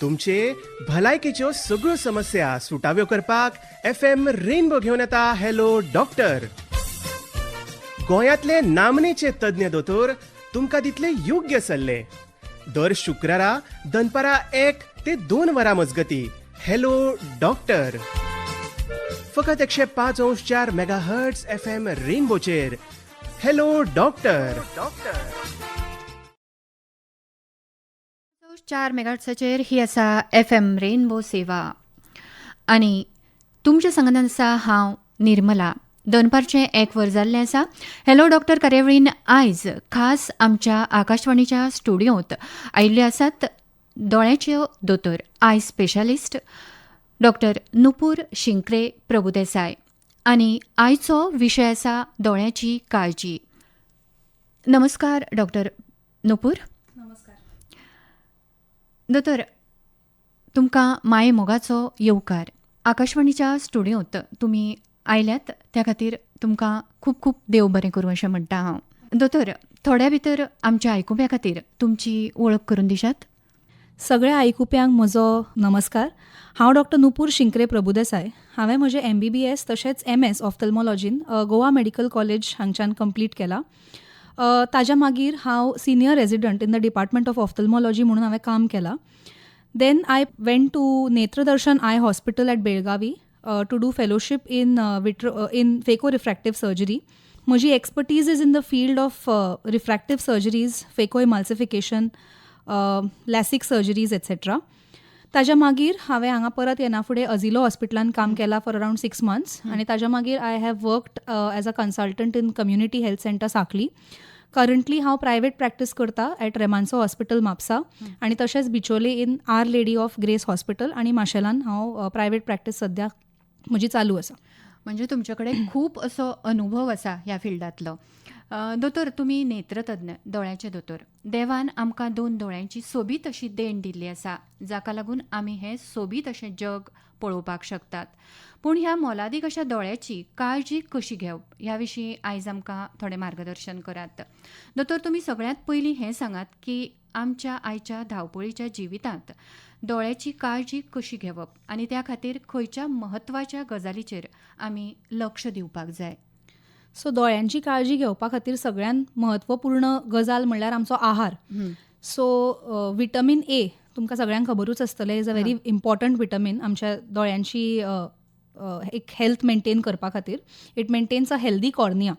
तुमचे भलायकेच्यो सगळ्यो समस्या सुटाव्यो करपाक FM रेनबो घेवन येता हॅलो डॉक्टर. गोंयांतले नामनेचे तज्ञ दोतोर तुमकां दितले योग्य सल्ले. दर शुक्रारा दनपारा 1 ते 2 वरां मजगती हॅलो डॉक्टर. फकत 105.4 मेगाहर्ट्ज FM रेनबोचेर हॅलो डॉक्टर. 4 मेगाहर्ट्झाचेर ही आसा FM रेनबो सेवा आनी तुमच्या संगतान आसा हांव निर्मला. दनपारचें 1 वर जाल्लें आसा. हॅलो डॉक्टर कार्यावळीन आयज खास आमच्या आकाशवाणीच्या स्टुडियोंत आयिल्ले आसात दोळ्याच्यो दोतोर, आय स्पेशलिस्ट डॉक्टर नुपूर शिंक्रे प्रभुदेसाय आनी आयचो विशय आसा दोळ्याची काळजी. नमस्कार डॉक्टर नुपूर. दोतोर, तुमकां माये मोगाचो येवकार. आकाशवाणीच्या स्टुडियोंत तुमी आयल्यात त्या खातीर तुमकां खूब खूब देव बरें करूं अशें म्हणटा हांव. दोतोर, थोड्या भितर आमच्या आयकुप्या खातीर तुमची वळख करून दिशात. सगळ्या आयकुप्यांक म्हजो नमस्कार. हांव डॉक्टर नुपूर शिंक्रे प्रभुदेसाय. हांवें म्हजें MBBS तशेंच MS ऑफ्थल्मॉलॉजीन गोवा मेडिकल कॉलेज हांगच्यान कंप्लीट केलां. ताज्या मागीर हांव senior resident in the department of ophthalmology म्हणून हांवें काम केलां. Then I went to Netradarshan eye hospital at Belagavi to do fellowship in phaco refractive surgery. म्हजी expertise is in the field of refractive surgeries, phacoemulsification, LASIK surgeries etcetera. ताज्या मागीर हांवें हांगा परत येना फुडें अझिलो हॉस्पिटलान काम केलां फॉर अरावंड 6 months आनी ताज्या मागीर I have worked as a consultant in community health centre Sankhali. Currently हांव प्रायवेट प्रॅक्टीस करतां ॲट रेमान्सो हॉस्पिटल म्हापसा आनी तशेंच Bichole in our lady of grace hospital आनी माशेलान हांव प्रायवेट प्रॅक्टीस सद्याक म्हजी चालू आसा. म्हणजे तुमचे कडेन खूब असो अनुभव आसा ह्या फिल्डांतलो. दोतोर, तुमी नेत्रतज्ञ, दोळ्याचे दोतोर. देवान आमकां 2 दोळ्यांची सोबीत अशी देण दिल्ली आसा, जाका लागून आमी हें सोबीत अशें जग पळोवपाक शकतात. पूण ह्या मोलादीक अशा दोळ्याची काळजी कशी घेवप ह्या विशीं आयज आमकां थोडें मार्गदर्शन करात. दोतोर, तुमी सगळ्यांत पयलीं हें सांगात की आमच्या आयच्या धांवपळीच्या जिवितांत दोळ्याची काळजी कशी घेवप आनी त्या खातीर खंयच्या म्हत्वाच्या गजालीचेर आमी लक्ष दिवपाक जाय. सो दोळ्यांची काळजी घेवपा खातीर सगळ्यात म्हत्वपूर्ण गजाल म्हणल्यार आमचो आहार. सो विटमीन A तुमकां सगळ्यांक खबरूच आसतलें, is a very important vitamin आमच्या दोळ्यांची एक हेल्थ मेंटेन करपा खातीर. It maintains a healthy cornea.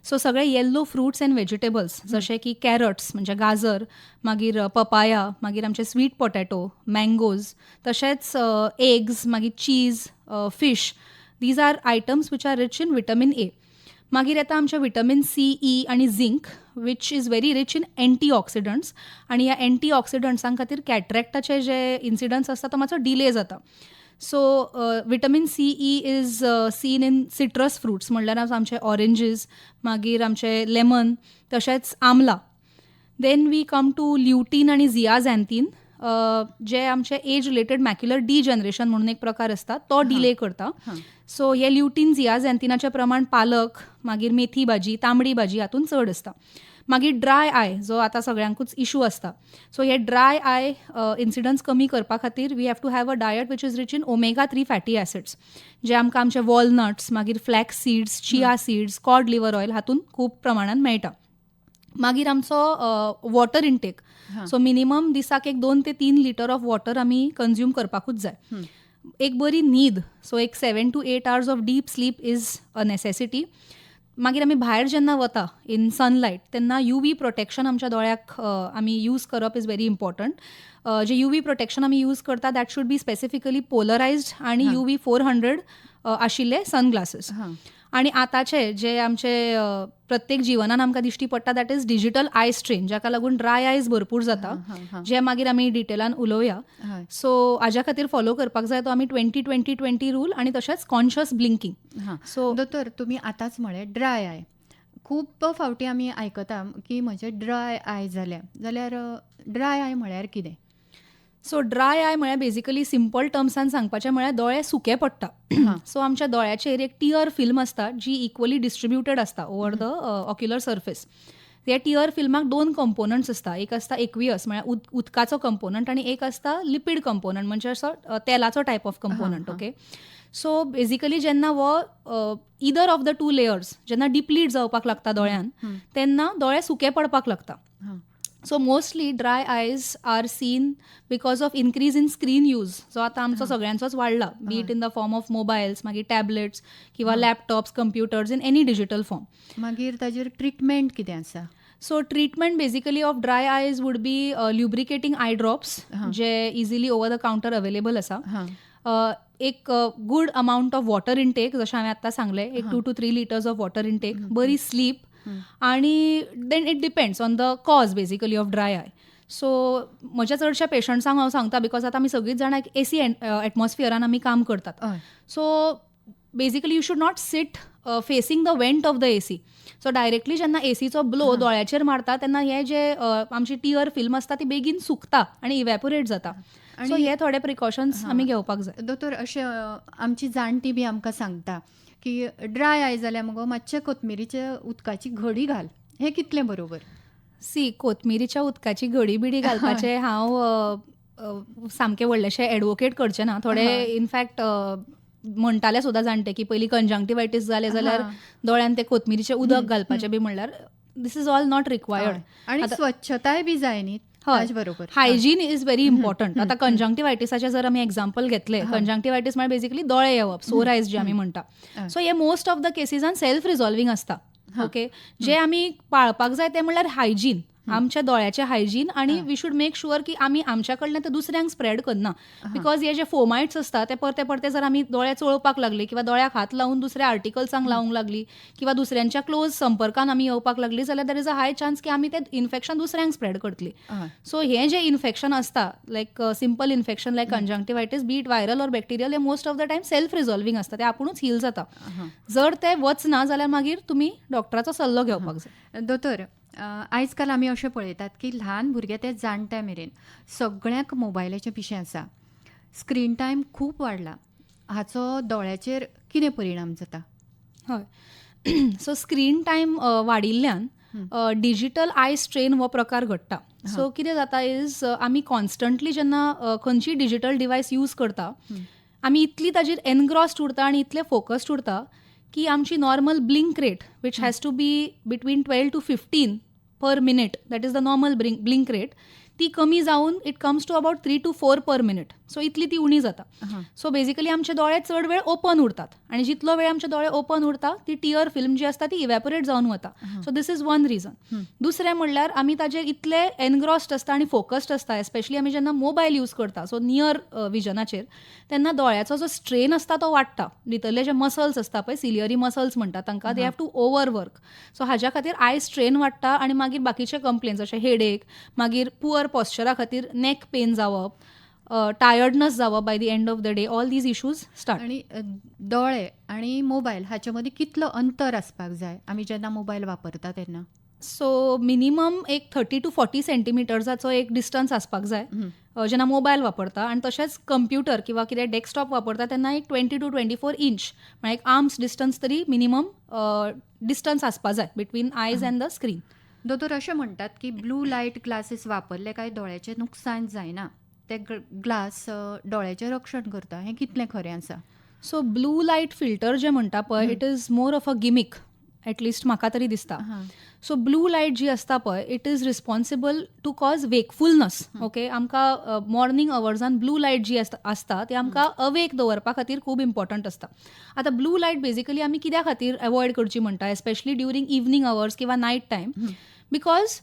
So सगळे येल्लो फ्रुट्स अँड व्हेजिटेबल्स जशे की कॅरट्स म्हणजे गाजर, मागीर पपाया, मागीर आमचे स्वीट पोटॅटो, मँगोज, तशेंच एग्स, मागीर cheese, fish, these are items which are rich in vitamin A. मागीर येता आमचे विटमीन C, E आनी zinc which is very rich in antioxidants. आनी ह्या एंटी ऑक्सिडंट्सां खातीर कॅट्रॅक्टाचे जे इन्सिडंट्स आसता तो मातसो डिले जाता. So विटमीन C, E is seen in citrus fruits म्हणल्यार आमचे ऑरेंजीस, मागीर आमचे लेमन, तशेंच आमला. देन वी कम टू ल्युटीन आनी झियाझॅन्थीन जे आमचे एज रिलेटेड मॅक्युलर डिजनरेशन म्हणून एक प्रकार आसता तो डिले करता. सो हे ल्युटीन झियाझॅन्थीनाचें प्रमाण पालक, मागीर मेथी भाजी, तांबडी भाजी हातूंत चड आसता. मागीर ड्राय आय जो आतां सगळ्यांकूच इशू आसता. सो हे ड्राय आय इन्सिडंट्स कमी करपा खातीर we have to have a diet which is rich in omega 3 fatty acids जे आमकां आमचे वॉलनट्स, मागीर flax seeds, chia seeds, cod liver oil हातूंत खूब प्रमाणान मेळटा. मागीर आमचो वॉटर इनटेक. सो मिनिमम दिसाक एक 2 ते 3 लिटर ऑफ वॉटर आमी कन्ज्यूम करपाकूच जाय. एक बरी न्हीद, सो एक 7 to 8 hours of deep sleep is a necessity. मागीर आमी भायर जेन्ना वता इन सनलायट तेन्ना UV प्रोटेक्शन आमच्या दोळ्याक आमी यूज करप इज व्हेरी इम्पॉर्टंट. जे UV प्रोटेक्शन आमी यूज करता दॅट शूड बी स्पेसिफिकली पोलरायज्ड आनी UV 400 आशिल्ले सनग्लासेस. आनी आतांचे जे आमचे प्रत्येक जिवनान आमकां दिश्टी पडटा that is digital eye strain, जाका लागून ड्राय आयज भरपूर जाता, जे मागीर आमी डिटेलान उलोवया. सो हाज्या खातीर फॉलो करपाक जाय तो आमी 20-20-20 रूल आनी तशेंच कॉन्शियस ब्लिंकींग. सो दोतोर, तुमी आतांच म्हळें ड्राय आय. खूब फावटी आमी आयकता की म्हजे ड्राय आय जाल्यार ड्राय आय म्हळ्यार कितें? सो ड्राय आय म्हळ्यार बेजिकली सिंपल टर्म्सान सांगपाचें म्हळ्यार दोळे सुके पडटा. सो आमच्या दोळ्याचेर एक टियर फिल्म आसता जी इक्वली डिस्ट्रिब्युटेड आसता ओवर द ऑक्युलर सर्फेस. ह्या टियर फिल्माक 2 कंपोनंट्स आसता. एक आसता एक्वियस म्हळ्यार उदकाचो कंपोनंट आनी एक आसता लिपीड कंपोनंट म्हणजे असो तेलाचो type of component. Okay, so basically जेन्ना वो इदर ऑफ द 2 लेयर्स जेन्ना डिप्लीट जावपाक लागता दोळ्यान तेन्ना दोळे सुके पडपाक लागता. सो मोस्टली ड्राय आयज are seen because of increase in screen use जो आता आमचो सगळ्यांचोच वाडला, बी it in the form of mobiles, मागीर टॅबलेट्स किंवा laptops, computers in any digital form. मागीर ताजेर ट्रिटमेंट कितें आसा? So treatment basically of dry आयज would be lubricating eye drops जे easily over the counter available आसा. एक good amount of water intake, जशें हांवें आतां सांगलें, एक 2 to 3 litres of water intake, बरी स्लीप, आणि then it depends on the cause basically of dry eye. So म्हज्या चडशा पेशंट्सांक हांव सांगता, बिकॉज आतां आमी सगळींच जाणां एसी एटमॉस्फियरान आमी काम करतात. So basically you should not seat facing the went of the AC. So directly जेन्ना एसीचो ब्लो दोळ्याचेर मारता तेन्ना हे जे आमची टियर फिल्म आसता ती बेगीन सुकता आनी इवॅपोरेट जाता. सो हे थोडे प्रिकॉशन्स आमी घेवपाक जाय. दोतोर, अशें आमची जाणटी बी आमकां सांगता की ड्राय आय जाल्यार मगो मातशें कोथमिरीच्या उदकाची घडी घाल, हें कितलें बरोबर? कोथमिरीच्या उदकाची घडी बिडी घालपाचें हांव सामकें व्हडलेशें एडवोकेट करचें ना. थोडे इनफॅक्ट म्हणटाले सुद्दां जाणटे की पयलीं कंजंक्टिवायटीस जालें जाल्यार दोळ्यान ते कोथमिरीचें उदक घालपाचें बी म्हणल्यार दिस इज ऑल नॉट रिक्वायर्ड. आनी स्वच्छताय बी जाय न्ही ताज बरोबर. Hygiene is very important. आता कंजंक्टिवायटिसाचे जर आमी एक्झाम्पल घेतले, कंजंक्टिवायटीस म्हळ्यार बेसिकली दोळे येवप, सोर आयज जे आमी म्हणटा. सो हे most of the केसीजान self resolving आसता. ओके, जे आमी पाळपाक जाय ते म्हणल्यार हायजीन, आमच्या दोळ्याचे हायजीन, आणि वी शूड मेक शुअर की आमी आमच्या कडल्यान ते दुसऱ्यांक स्प्रेड करना. बिकॉज हे जे फोमायट्स आसता ते परते परते जर आमी दोळे चोळपाक लागले किंवा दोळ्याक हात लावून दुसऱ्या आर्टिकल्सांक लावंक लागली किंवा दुसऱ्यांच्या क्लोज संपर्कान आमी येवपाक लागली जाल्यार there is a high chance की आमी ते इन्फेक्शन दुसऱ्यांक स्प्रेड करतली. सो हे जे इन्फेक्शन आसता, like simple infection like conjunctivitis, be it viral or bacterial, हे most of the time self resolving आसता, ते आपुणूच हील जाता. जर ते वचना जाल्यार मागीर तुमी डॉक्टराचो सल्लो घेवपाक जाय. दोतोर, आयज काल आमी अशें पळयतात की ल्हान भुरगे ते जाणट्या मेरेन सगळ्यांक मोबायलाचें पिशें आसा. स्क्रीन टायम खूब वाडला, हाचो दोळ्याचेर कितें परिणाम जाता? हय, सो स्क्रीन टायम वाडिल्ल्यान डिजिटल आय स्ट्रेन हो प्रकार घडटा. सो कितें जाता इज आमी कॉन्स्टंटली जेन्ना खंयची डिजिटल डिवायस यूज करता, आमी इतली ताजेर एनग्रॉस्ड उरता आनी इतले फोकस्ड उरता की आमची normal blink rate, which has to be between 12 to 15 per minute, that is the normal blink rate, ती कमी जावन it comes to about 3 to 4 per minute. So इतली ती उणी जाता. सो बेसिकली आमचे दोळे चड वेळ ओपन उरतात, आणि जितलो वेळ आमचे दोळे ओपन उरता ती टियर फिल्म जी आसता ती इवॅपोरेट जावन वता. So this is one reason. दुसरें म्हणल्यार आमी ताजेर इतले एनग्रॉस्ड आसता आनी फोकस्ड आसता, एस्पेशली आमी जेन्ना मोबायल यूज करता, सो नियर विजनाचेर, तेन्ना दोळ्याचो जो स्ट्रेन आसता तो वाडटा. भितरले जे मसल्स आसता पळय, सिलियरी मसल्स म्हणटा तांकां, they have to overwork. So हाज्या खातीर आय स्ट्रेन वाडटा, आनी मागीर बाकीचे कंप्लेन्स जशे हेडेक, मागीर पुअर पॉस्चरा खातीर नेक पेन जावप, टायर्डनस जावप by the end of the day, all these issues start. आणि दोळे आणि मोबायल हाच्या मदीं कितलो अंतर आसपाक जाय आमी जेन्ना मोबायल वापरता तेन्ना? सो मिनिमम एक 30 to 40 सेंटीमिटर्साचो एक डिस्टन्स आसपाक जाय जेन्ना मोबायल वापरता. आनी तशेंच कंप्युटर किंवा कितें डेस्कटॉप वापरता तेन्ना एक 20 to 24 इंच म्हळ्यार एक आर्म्स डिस्टन्स तरी मिनिमम डिस्टन्स आसपाक जाय बिटवीन आयज अँड द स्क्रीन. दोतोर, अशें म्हणटात की ब्लू लायट ग्लासीस वापरले काय दोळ्याचें नुकसाण जायना, ते ग्लास दोळ्याचें रक्षण करता, हें कितलें खरें आसा? सो ब्लू लायट फिल्टर जे म्हणटा पळय, it is more of a gimmick, at least म्हाका तरी दिसता. सो ब्लू लायट जी आसता पळय, it is responsible to cause wakefulness. Okay, आमकां मॉर्निंग अवर्सान ब्लू लायट जी आसता ती आमकां अवेक दवरपा खातीर खूब इम्पॉर्टंट आसता. आतां ब्लू लायट बेसिकली आमी कित्या खातीर अवॉयड करची म्हणटा, एस्पेशली ड्युरींग इवनिंग अवर्स किंवा नायट टायम, बिकॉज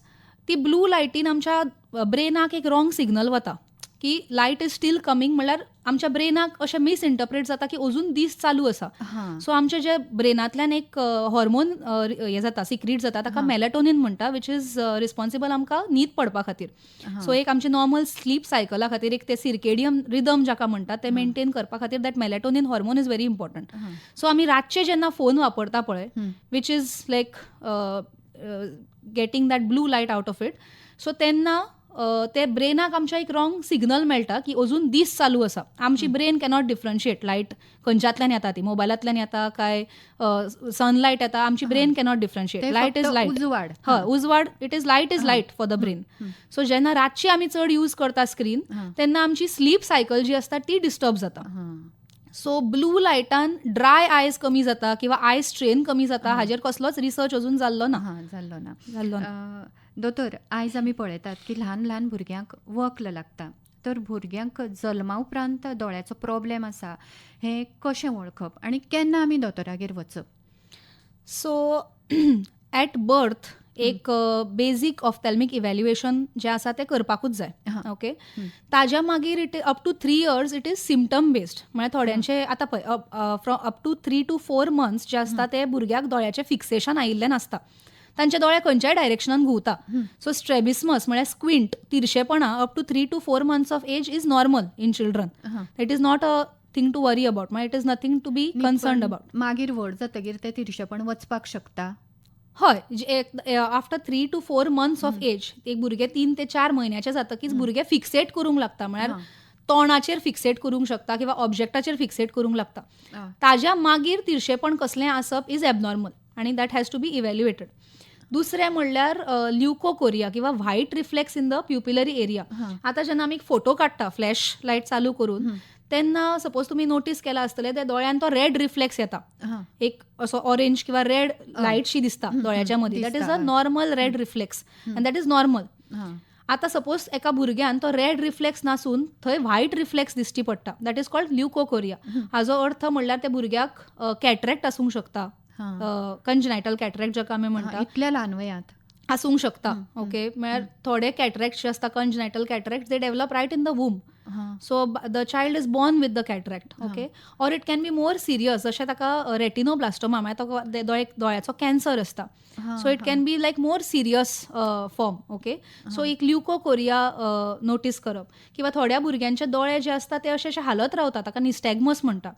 ती ब्लू लायटीन आमच्या ब्रेनाक एक रॉंग सिग्नल वता की लायट इज स्टील कमिंग, म्हणल्यार आमच्या ब्रेनाक अशें मिसइंटरप्रेट जाता की अजून दीस चालू आसा. सो आमच्या जे ब्रेनांतल्यान एक हॉर्मोन हें जाता, सिक्रीट जाता, ताका मेलेटोनिन म्हणटा, विच इज रिस्पॉन्सिबल आमकां न्हीद पडपा खातीर. सो एक आमची नॉर्मल स्लीप सायकला खातीर एक ते सिर्केडियम रिदम जाका म्हणटा ते मेंटेन करपा खातीर that melatonin hormone is very important. So आमी रातचे जेन्ना फोन वापरता पळय, which is like getting that blue light out of it, so तेन्ना ते ब्रेनाक आमच्या एक रॉंग सिग्नल मेळटा की अजून दीस चालू आसा. आमची ब्रेन कॅनॉट डिफरन्शिएट लायट खंयच्यातल्यान येता ती, मोबायलांतल्यान येता काय सनलायट येता, आमची ब्रेन कॅनॉट डिफरन्शिएट. ते लायट इज फक्त लायट. उजवाड. हय, उजवाड. It is light for the brain. So जेन्ना रातची आमी चड यूज करता स्क्रीन तेन्ना आमची स्लीप सायकल जी आसता ती डिस्टर्ब जाता. सो ब्लू लायटान ड्राय आयज कमी जाता किंवा आय स्ट्रेन कमी जाता, हाजेर कसलोच रिसर्च अजून जाल्लो ना. जाल्लो ना. दोतोर, आयज आमी पळयतात की ल्हान ल्हान भुरग्यांक वक्ल लागता, तर भुरग्यांक जल्मा उपरांत दोळ्याचो प्रॉब्लेम आसा हें कशें वळखप आनी केन्ना आमी दोतोरागेर वचप? सो ॲट बर्थ एक बेजीक ऑफ्थॅल्मिक इव्हॅल्युएशन जें आसा तें करपाकूच जाय. ओके. ताज्या मागीर it up to 3 years it is symptom based. म्हणजे थोड्यांचे आतां पळय from up to 3 to 4 months जे आसता ते भुरग्याक दोळ्याचें फिक्सेशन आयिल्लें नासता. तांचे दोळे खंयच्याय डायरेक्शनान घुंवता. सो स्ट्रेबिस्मस म्हळ्यार स्क्विंट, तिरशेपणा up to 3 to 4 months of age is normal in children. It is not a thing to worry about. म्हणजे it is nothing to be concerned about. मागीर व्हड जातकीर ते तिरशेपण वचपाक शकता. हय, after 3 to 4 months of age एक भुरगे 3 ते 4 महिन्याचे जातकीच भुरगे फिक्सेट करूंक लागता. म्हळ्यार तोंडाचेर फिक्सेट करूंक शकता किंवा ऑब्जेक्टाचेर फिक्सेट करूंक लागता. ताज्या मागीर तिरशेपण कसलें आसप इज एबनॉर्मल आनी that has to be evaluated. दुसरें म्हणल्यार ल्युकोकोरिया किंवा white reflex in the pupillary area. आतां जेन्ना आमी फोटो काडटा फ्लॅश लायट चालू करून तेन्ना सपोज तुमी नोटीस केला आसतलें त्या दोळ्यान तो रेड रिफ्लेक्स येता. एक असो ऑरेंज किंवा रेड लायटशी दिसता दोळ्याच्या मदीं. That is a normal red reflex and that is normal. आतां सपोज एका भुरग्यान तो रेड रिफ्लेक्स नासून थंय व्हायट रिफ्लेक्स दिश्टी पडटा. That is called leukocoria. हाजो अर्थ म्हणल्यार त्या भुरग्याक कॅटरॅक्ट आसूंक शकता, कंजनायटल कॅटरॅक्ट जाका आमी म्हणटा, इतल्या ल्हान वयात आसूंक शकता. ओके. म्हळ्यार थोडे कॅटरॅक्ट जे आसता congenital cataract they develop right in the womb. So the child is born with the cataract. Okay. Or it can be more serious, जशें ताका रेटिनोब्लास्टोमा म्हळ्यार दोळ्याचो कॅन्सर आसता. So it can be like more serious form. Okay. So एक leukocoria notice करप. किंवा थोड्या भुरग्यांचे दोळे जे आसता ते अशे हालत रावता, ताका निस्टॅग्मस म्हणटा.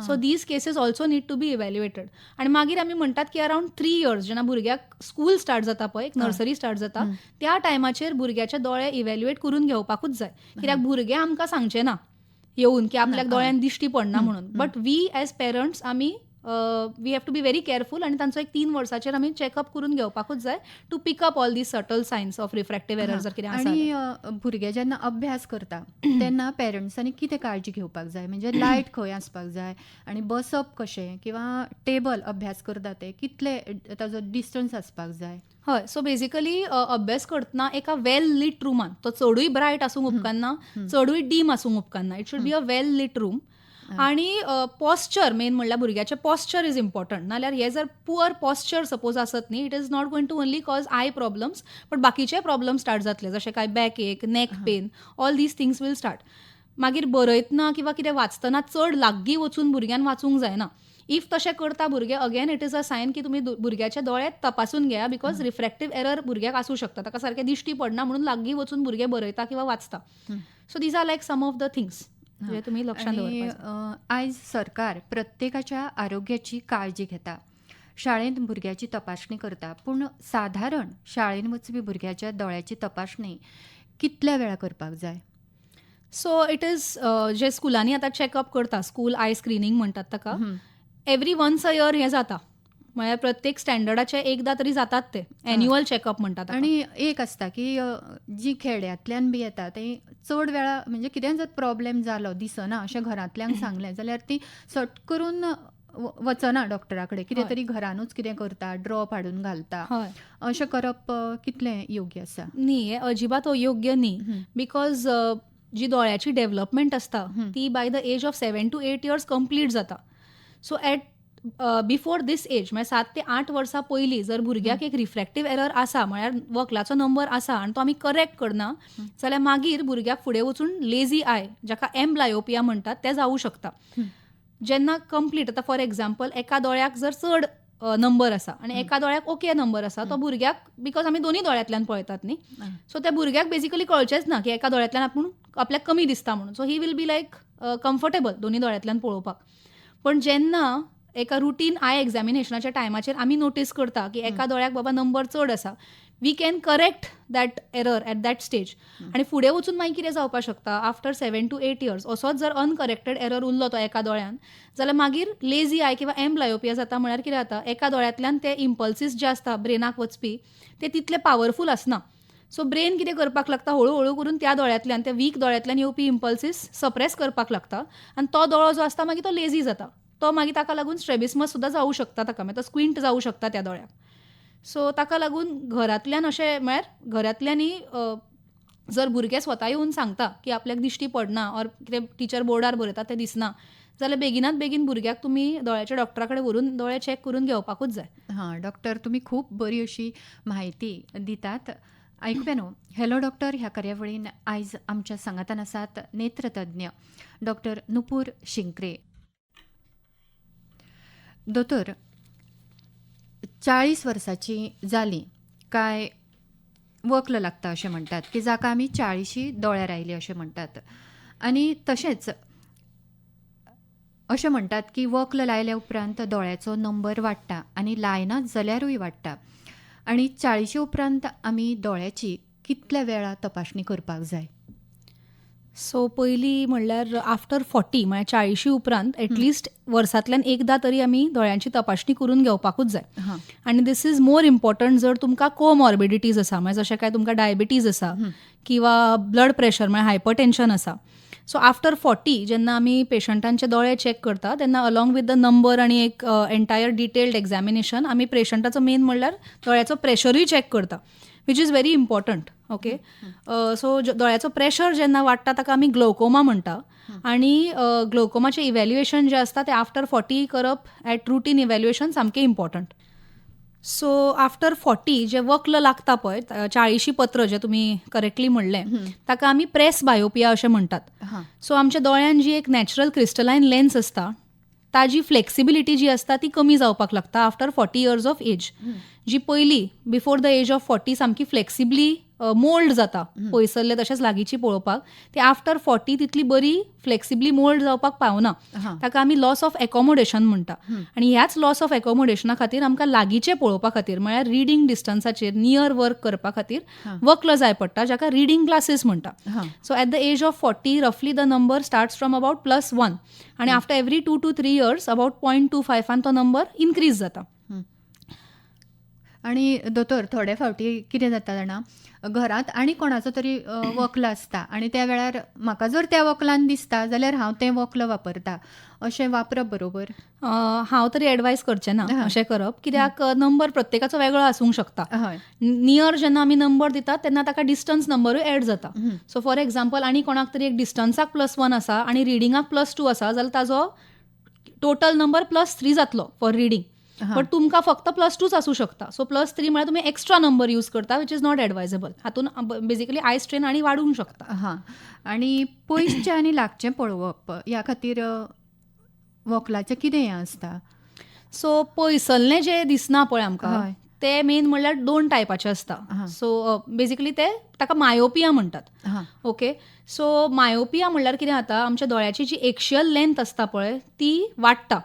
So these cases also need to be evaluated. आनी मागीर आमी म्हणटात की अरावंड 3 years जेन्ना भुरग्याक स्कूल स्टार्ट जाता पळय, नर्सरी स्टार्ट जाता, त्या टायमाचेर भुरग्याचे दोळे इव्हॅल्युएट करून घेवपाकूच जाय. कित्याक भुरगे आमकां सांगचे ना येऊन की आपल्याक दोळ्यान दिश्टी पडना म्हणून. बट वी एज पेरंट्स आमी we have to be very careful आनी तांचो एक 3 वर्साचेर आमी चॅकअप करून घेवपाकूच जाय to pick up all these subtle signs of refractive error जर कितें आसा. आनी भुरगे जेन्ना अभ्यास करता तेन्ना पेरंट्सांनी कितें काळजी घेवपाक जाय? म्हणजे लायट खंय आसपाक जाय आनी बसप कशें, किंवा टेबल अभ्यास करता ते कितले ताजो डिस्टन्स आसपाक जाय? हय. सो बेसिकली अभ्यास करतना एका वेल लीट रुमान, तो चडूय ब्रायट आसूंक उपकारना, चडूय डीम आसूंक उपकारना. It should be a well lit room. आणि पॉस्चर मेन म्हणल्यार भुरग्याचें पॉस्चर इज इम्पॉर्टंट. नाल्यार हे जर पुअर पॉस्चर सपोज आसत न्ही, it is not going to only cause eye problems but बाकीचे प्रॉब्लम स्टार्ट जातले, जशें काय backache, neck pain, all these things will start. मागीर बरयतना किंवा कितें वाचतना चड लागीं वचून भुरग्यान वाचूंक जायना. इफ तशें करता भुरगे, again it is a sign की तुमी भुरग्याचे दोळे तपासून घेया, बिकॉज रिफ्रॅक्टिव्ह एरर भुरग्याक आसूं शकता, ताका सारकें दिश्टी पडना म्हणून लागीं वचून भुरगे बरयता किंवा वाचता. So these are like some of the things जे तुमी लक्षांत दवरपाक. आयज सरकार प्रत्येकाच्या आरोग्याची काळजी घेता, शाळेंत भुरग्याची तपासणी करता, पूण साधारण शाळेन वचपी भुरग्याच्या दोळ्याची तपासणी कितल्या वेळा करपाक जाय? सो इट इज जे स्कुलांनी आतां चॅकअप करता, स्कूल आय स्क्रिनींग म्हणटात ताका, एवरी once a year हें जाता. म्हळ्यार प्रत्येक स्टँडर्डाचे एकदां तरी जातात ते एन्युअल चॅकअप म्हणटात. आनी एक आसता की जी खेड्यांतल्यान बी येता ते चड वेळा म्हणजे कितें जर प्रॉब्लेम जालो दिसना अशें घरांतल्यांक सांगलें जाल्यार ती सट करून वचना डॉक्टरा कडेन, कितें तरी घरानूच कितें करता, ड्रॉप हाडून घालता. अशें करप कितलें योग्य आसा? न्ही, हें अजिबात अयोग्य न्ही. बिकॉज जी दोळ्याची डेव्हलपमेंट आसता ती by the age of 7 to 8 years complete जाता. So at before this age म्हळ्यार 7 ते 8 वर्सां पयलीं जर भुरग्याक एक रिफ्रॅक्टिव्ह एरर आसा, म्हळ्यार वक्लाचो नंबर आसा आनी तो आमी करेक्ट करना, जाल्यार मागीर भुरग्याक फुडें वचून लेझी आय, जाका एम्ब्लायोपिया म्हणटात, तें जावूं शकता. जेन्ना कंप्लीट, आतां फॉर एक्झाम्पल एका दोळ्याक जर चड नंबर आसा आनी एका दोळ्याक ओके नंबर आसा, तो भुरग्याक, बिकॉज आमी दोनी दोळ्यांतल्यान पळयतात न्ही, सो त्या भुरग्याक बेसिकली कळचेंच ना की एका दोळ्यांतल्यान आपूण आपल्याक कमी दिसता म्हणून. So he will be like comfortable दोनी दोळ्यांतल्यान पळोवपाक. पण जेन्ना एका रुटीन आय एक्झामिनेशनाच्या टायमाचेर आमी नोटीस करता की एका दोळ्याक बाबा नंबर चड आसा, we can correct that error at that stage. आनी फुडें वचून मागीर कितें जावपाक शकता, आफ्टर 7 to 8 years असोच जर अनकरेक्टेड एरर उरलो तो एका दोळ्यान, जाल्यार मागीर लेझी आय किंवा एम्ब्लायोपिया जाता. म्हळ्यार कितें जाता, एका दोळ्यांतल्यान ते इम्पल्सीस जे आसता ब्रेनाक वचपी ते तितले पावरफूल आसना. सो ब्रेन कितें करपाक लागता, हळू करून त्या दोळ्यांतल्यान, त्या वीक दोळ्यांतल्यान येवपी इम्पल्सीस सप्रेस करपाक लागता. आनी तो दोळो जो आसता मागीर तो लेझी जाता. तो मागीर ताका लागून स्ट्रेबिस्मस सुद्दां जावं शकता, ताका मागीर तो स्क्विंट जावं शकता त्या दोळ्याक. सो ताका लागून घरांतल्यान अशें, म्हळ्यार घरांतल्यांनी जर भुरगे स्वता येवन सांगता की आपल्याक दिश्टी पडना ऑर कितें टिचर बोर्डार बरयता तें दिसना, जाल्यार बेगिनात बेगीन भुरग्याक तुमी दोळ्याच्या डॉक्टरा कडेन व्हरून दोळे चॅक करून घेवपाकूच जाय. हां डॉक्टर, तुम्ही खूप बरी अशी माहिती दितात. ऐकूया न्हू. हॅलो डॉक्टर ह्या कार्यावळीन आयज आमच्या सांगातान आसात नेत्रतज्ञ डॉक्टर नुपूर शिंक्रे. दोतोर, 40 वर्साची जाली काय वक्ल लागता अशें म्हणटात की जाका आमी 40 दोळ्यार आयले अशें म्हणटात. आनी तशेंच अशें म्हणटात की वक्ल लायल्या उपरांत दोळ्याचो नंबर वाडटा आनी लायनात जाल्यारूय वाडटा. आनी 40 उपरांत आमी दोळ्याची कितल्या वेळा तपासणी करपाक जाय? सो पयलीं म्हणल्यार आफ्टर 40 म्हळ्यार 40 उपरांत एटलिस्ट वर्सांतल्यान एकदां तरी आमी दोळ्यांची तपासणी करून घेवपाकूच जाय. हां आनी दिस इज मोर इम्पॉर्टंट जर तुमकां कोमॉर्बिडिटीज आसा, म्हणजे जशें काय तुमकां डायबिटीज आसा किंवा ब्लड प्रेशर म्हळ्यार हायपरटेन्शन आसा. सो आफ्टर 40 जेन्ना आमी पेशंटांचे दोळे चॅक करता तेन्ना अलॉंग विथ द नंबर आनी एक एंटायर डिटेल्ड एक्झामिनेशन आमी पेशंटाचो मेन म्हणल्यार दोळ्याचो प्रेशरूय चॅक करता, which is very important. Okay, so दोळ्याचो प्रेशर जेन्ना वाडटा ताका आमी ग्लोकोमा म्हणटा. आनी ग्लोकोमाचें इव्हॅल्युएशन जें आसता तें आफ्टर 40 करप ॲट रुटीन इव्हॅल्युएशन सामकें इम्पॉर्टंट. सो आफ्टर 40 जे वक्ल लागता पळय, 40 पत्र जे तुमी करेक्टली म्हणलें, ताका आमी प्रेस बायोपिया अशें म्हणटात. हां सो आमच्या दोळ्यान जी एक नॅचरल क्रिस्टलायन लेन्स आसता ताजी फ्लेक्सिबिलिटी जी आसता ती कमी जावपाक लागता आफ्टर 40 years ऑफ एज. जी पयलीं बिफोर द एज ऑफ 40 सामकी फ्लेक्सिबली मोल्ड जाता, पयसल्ले तशेंच लागींची पळोवपाक, ते आफ्टर 40 तितली बरी फ्लेक्सिबली मोल्ड जावपाक पावना. हां ताका आमी लॉस ऑफ एकोमोडेशन म्हणटा. आनी ह्याच लॉस ऑफ एकोमोडेशना खातीर आमकां लागींचे पळोवपा खातीर म्हळ्यार रिडींग डिस्टन्साचेर नियर वर्क करपा खातीर वक्ल जाय पडटा, जाका रिडींग ग्लासीस म्हणटा. हां so at the age of 40 रफली the number starts from about +1 आनी after every 2 to 3 years about 0.25 आनी तो नंबर इन्क्रीज जाता. आणि दोतोर, थोडे फावटी कितें जाता जाणा, घरांत आनी कोणाचो तरी वक्ल आसता आनी त्या वेळार म्हाका जर त्या वक्लान दिसता जाल्यार हांव तें वक्ल वापरता. अशें वापरप बरोबर? हांव तरी एडवायस करचें ना अशें करप, कित्याक नंबर प्रत्येकाचो वेगळो आसूंक शकता. हय नियर जेन्ना आमी नंबर दितात तेन्ना ताका डिस्टन्स नंबरूय एड जाता. सो फॉर एक्झाम्पल आनी कोणाक तरी एक डिस्टन्साक +1 आसा आनी रिडिंगाक +2 आसा जाल्यार ताजो टोटल नंबर +3 जातलो फॉर रिडींग. बट तुमकां फक्त +2च आसूं शकता. सो +3 म्हळ्यार तुमी एक्स्ट्रा नंबर यूज करता, विच इज नॉट एडवायजेबल. हातून बेसिकली आय स्ट्रेन आनी वाडूंक शकता. हां आनी पयसचें आनी लागचें पळोवप ह्या खातीर वक्लाचें कितें हें आसता? सो पयसल्लें जें दिसना पळय आमकां, हय. ते मेन म्हणल्यार 2 टायपाचें आसता. सो बेसिकली ते ताका मायोपिया म्हणटात. हां ओके, सो मायोपिया म्हणल्यार कितें जाता, आमच्या दोळ्याची जी एक्शियल लेंथ आसता पळय ती वाडटा